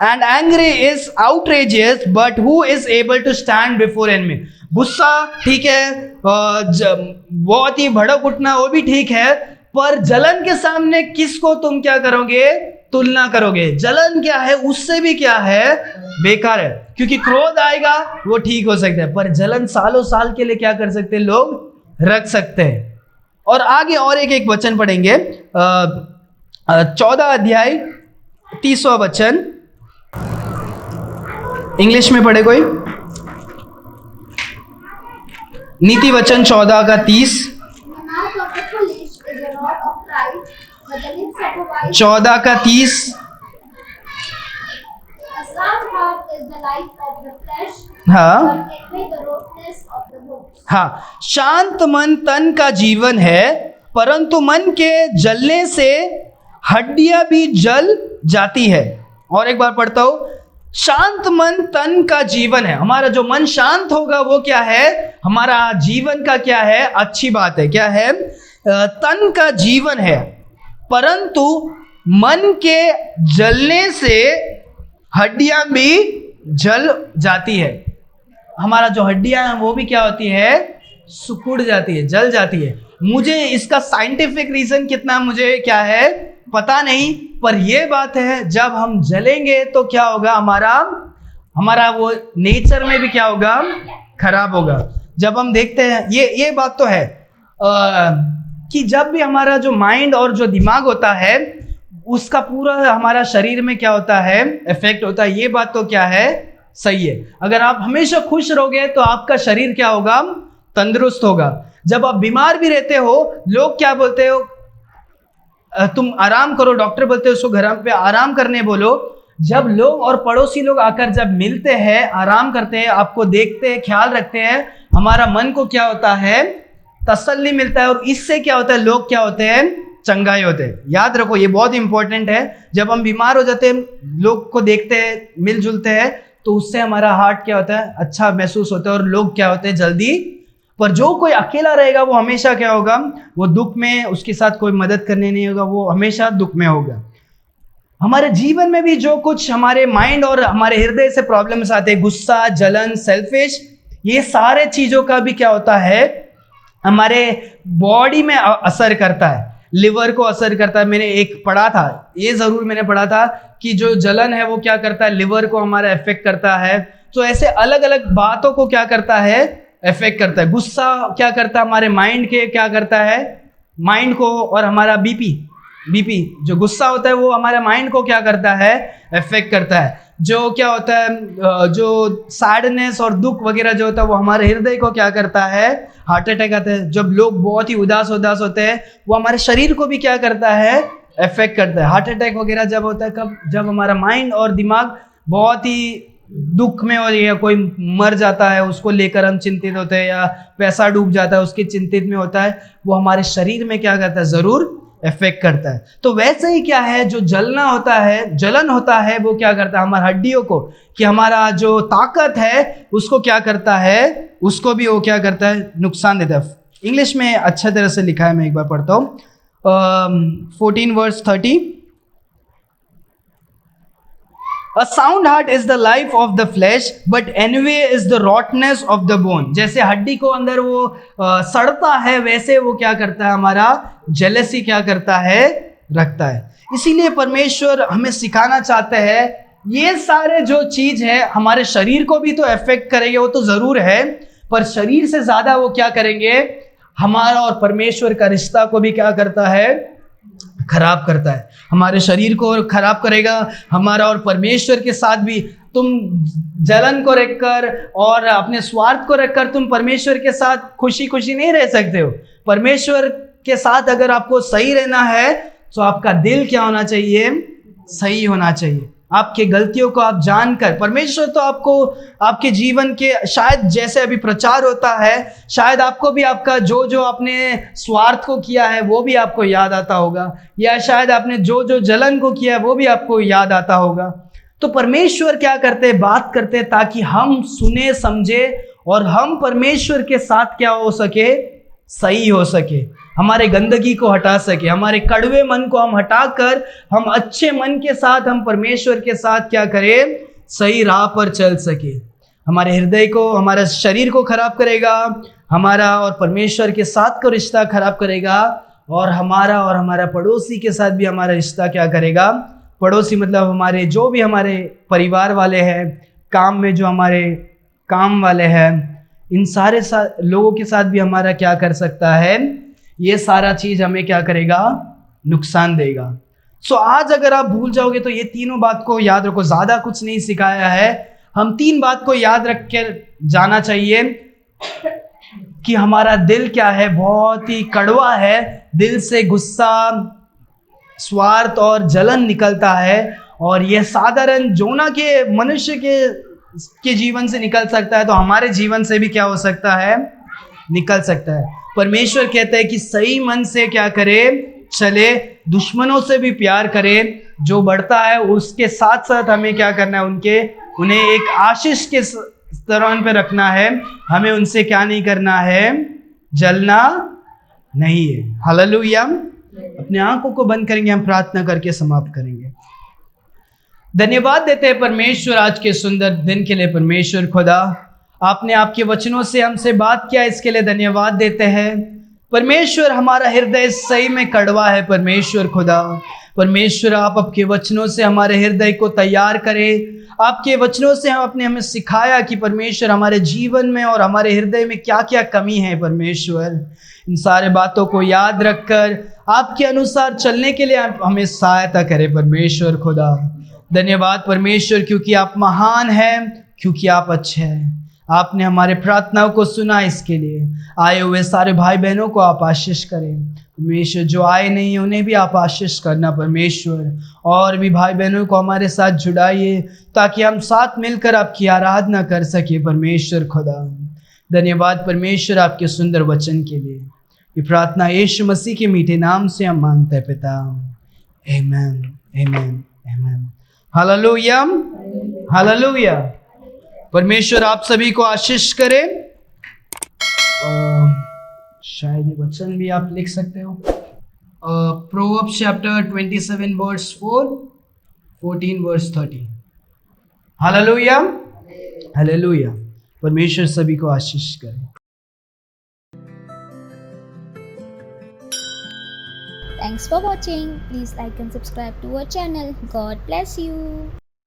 and angry is outrageous, but who is able to stand before enemy। गुस्सा ठीक है, बहुत ही भड़क उठना वो भी ठीक है, पर जलन के सामने किसको तुम क्या करोगे, तुलना करोगे। जलन क्या है, उससे भी क्या है, बेकार है। क्योंकि क्रोध आएगा वो ठीक हो सकता है, पर जलन सालों साल के लिए क्या कर सकते हैं, लोग रख सकते हैं। और आगे और एक वचन पढ़ेंगे, 14 अध्याय 30वां वचन। इंग्लिश में पढ़े कोई। नीति वचन 14 का 30। 14 का 30। हाँ हाँ, शांत मन तन का जीवन है, परंतु मन के जलने से हड्डियां भी जल जाती है। और एक बार पढ़ता हूं, शांत मन तन का जीवन है। हमारा जो मन शांत होगा वो क्या है, हमारा जीवन का क्या है, अच्छी बात है। क्या है, तन का जीवन है, परंतु मन के जलने से हड्डियां भी जल जाती है। हमारा जो हड्डियां हैं वो भी क्या होती है, सिकुड़ जाती है, जल जाती है। मुझे इसका साइंटिफिक रीजन कितना मुझे क्या है पता नहीं, पर यह बात है जब हम जलेंगे तो क्या होगा, हमारा वो नेचर में भी क्या होगा, खराब होगा। जब हम देखते हैं ये बात तो है कि जब भी हमारा जो माइंड और जो दिमाग होता है उसका पूरा हमारा शरीर में क्या होता है, इफेक्ट होता है। ये बात तो क्या है, सही है। अगर आप हमेशा खुश रहोगे तो आपका शरीर क्या होगा, तंदुरुस्त होगा। जब आप बीमार भी रहते हो, लोग क्या बोलते हो, तुम आराम करो, डॉक्टर बोलते हो उसको घर पे आराम करने बोलो, जब लोग और पड़ोसी लोग आकर जब मिलते हैं, आराम करते हैं, आपको देखते हैं, ख्याल रखते हैं, हमारा मन को क्या होता है, तसल्ली मिलता है, और इससे क्या होता है, लोग क्या होते हैं, चंगाई होते हैं। याद रखो, ये बहुत इंपॉर्टेंट है। जब हम बीमार हो जाते हैं, लोग को देखते हैं, मिलजुलते हैं, तो उससे हमारा हार्ट क्या होता है, अच्छा महसूस होता है, और लोग क्या होते हैं, जल्दी। पर जो कोई अकेला रहेगा वो हमेशा क्या होगा, वो दुख में, उसके साथ कोई मदद करने नहीं होगा, वो हमेशा दुख में होगा। हमारे जीवन में भी जो कुछ हमारे माइंड और हमारे हृदय से प्रॉब्लम्स आते हैं, गुस्सा, जलन, सेल्फिश, ये सारे चीजों का भी क्या होता है, हमारे बॉडी में असर करता है, लिवर को असर करता है। मैंने एक पढ़ा था, ये जरूर मैंने पढ़ा था कि जो जलन है वो क्या करता है, लिवर को हमारा इफेक्ट करता है। तो ऐसे अलग अलग बातों को क्या करता है, इफेक्ट करता है। गुस्सा क्या करता है, हमारे माइंड के क्या करता है, माइंड को, और हमारा बीपी जो गुस्सा होता है वो हमारे माइंड को क्या करता है, इफेक्ट करता है। जो क्या होता है, जो सैडनेस और दुख वगैरह जो होता है वो हमारे हृदय को क्या करता है, हार्ट अटैक आता है। जब लोग बहुत ही उदास होते हैं, वो हमारे शरीर को भी क्या करता है, इफेक्ट करता है। हार्ट अटैक वगैरह जब होता है, कब, जब हमारा माइंड और दिमाग बहुत ही दुख में हो, या कोई मर जाता है उसको लेकर हम चिंतित होते हैं, या पैसा डूब जाता है उसके चिंतित में होता है, वो हमारे शरीर में क्या करता है, जरूर इफेक्ट करता है। तो वैसे ही क्या है, जो जलन होता है, वो क्या करता है, हमारी हड्डियों को, कि हमारा जो ताकत है उसको क्या करता है, उसको भी वो क्या करता है, नुकसान देता है। इंग्लिश में अच्छे तरह से लिखा है, मैं एक बार पढ़ता हूँ, 14:30। A sound heart is the life of the flesh, but envy is the rottenness of the bone. जैसे हड्डी को अंदर वो सड़ता है, वैसे वो क्या करता है, हमारा जेलसी क्या करता है, रखता है। इसीलिए परमेश्वर हमें सिखाना चाहते हैं, ये सारे जो चीज है हमारे शरीर को भी तो इफेक्ट करेंगे, वो तो जरूर है, पर शरीर से ज्यादा वो क्या करेंगे, हमारा और परमेश्वर का रिश्ता को भी क्या करता है, खराब करता है। हमारे शरीर को खराब करेगा, हमारा और परमेश्वर के साथ भी। तुम जलन को रखकर और अपने स्वार्थ को रखकर तुम परमेश्वर के साथ खुशी खुशी नहीं रह सकते हो। परमेश्वर के साथ अगर आपको सही रहना है तो आपका दिल क्या होना चाहिए, सही होना चाहिए। आपके गलतियों को आप जानकर, परमेश्वर तो आपको आपके जीवन के, शायद जैसे अभी प्रचार होता है, शायद आपको भी आपका जो जो आपने स्वार्थ को किया है वो भी आपको याद आता होगा, या शायद आपने जो जो जलन को किया है वो भी आपको याद आता होगा। तो परमेश्वर क्या करते हैं, बात करते हैं ताकि हम सुने समझे और हम परमेश्वर के साथ क्या हो सके, सही हो सके, हमारे गंदगी को हटा सके, हमारे कड़वे मन को हम हटाकर हम अच्छे मन के साथ हम परमेश्वर के साथ क्या करें, सही राह पर चल सके। हमारे हृदय को, हमारे शरीर को खराब करेगा, हमारा और परमेश्वर के साथ का रिश्ता खराब करेगा, और हमारा पड़ोसी के साथ भी हमारा रिश्ता क्या करेगा। पड़ोसी मतलब हमारे जो भी हमारे परिवार वाले हैं, काम में जो हमारे काम वाले हैं, इन सारे लोगों के साथ भी हमारा क्या कर सकता है, ये सारा चीज हमें क्या करेगा, नुकसान देगा। सो आज अगर आप भूल जाओगे तो ये तीनों बात को याद रखो, ज्यादा कुछ नहीं सिखाया है, हम 3 बात को याद रख के जाना चाहिए कि हमारा दिल क्या है, बहुत ही कड़वा है, दिल से गुस्सा, स्वार्थ और जलन निकलता है, और यह साधारण जोना के मनुष्य के जीवन से निकल सकता है, तो हमारे जीवन से भी क्या हो सकता है, निकल सकता है। परमेश्वर कहता है कि सही मन से क्या करे, चले, दुश्मनों से भी प्यार करे, जो बढ़ता है उसके साथ साथ हमें क्या करना है, उन्हें एक आशीष के स्तर पे रखना है, हमें उनसे क्या नहीं करना है, जलना नहीं है। हालेलुया। अपने आंखों को बंद करेंगे, हम प्रार्थना करके समाप्त करेंगे। धन्यवाद देते हैं परमेश्वर आज के सुंदर दिन के लिए। परमेश्वर खुदा, आपने आपके वचनों से हमसे बात किया, इसके लिए धन्यवाद देते हैं। परमेश्वर, हमारा हृदय सही में कड़वा है। परमेश्वर खुदा, परमेश्वर आप आपके वचनों से हमारे हृदय को तैयार करें। आपके वचनों से हमें सिखाया कि परमेश्वर हमारे जीवन में और हमारे हृदय में क्या क्या कमी है। परमेश्वर, इन सारे बातों को याद रखकर आपके अनुसार चलने के लिए आप हमें सहायता करें। परमेश्वर खुदा, धन्यवाद परमेश्वर, क्योंकि आप महान हैं, क्योंकि आप अच्छे हैं। आपने हमारे प्रार्थनाओं को सुना, इसके लिए आए हुए सारे भाई बहनों को आप आशीष करें परमेश्वर। जो आए नहीं उन्हें भी आप आशीष करना परमेश्वर, और भी भाई बहनों को हमारे साथ जुड़ाइए ताकि हम साथ मिलकर आपकी आराधना कर सके परमेश्वर खुदा। धन्यवाद परमेश्वर आपके सुंदर वचन के लिए। ये प्रार्थना यीशु मसीह के मीठे नाम से हम मांगते हैं पिता, आमेन आमेन आमेन। Hallelujah hallelujah. परमेश्वर आप सभी को आशीष करे। शायद ये वचन भी आप लिख सकते हो। Proverbs chapter 27 verse 4, 14 verse 30। Hallelujah hallelujah. परमेश्वर सभी को आशीष करे। Thanks for watching. Please like and subscribe to our channel. God bless you.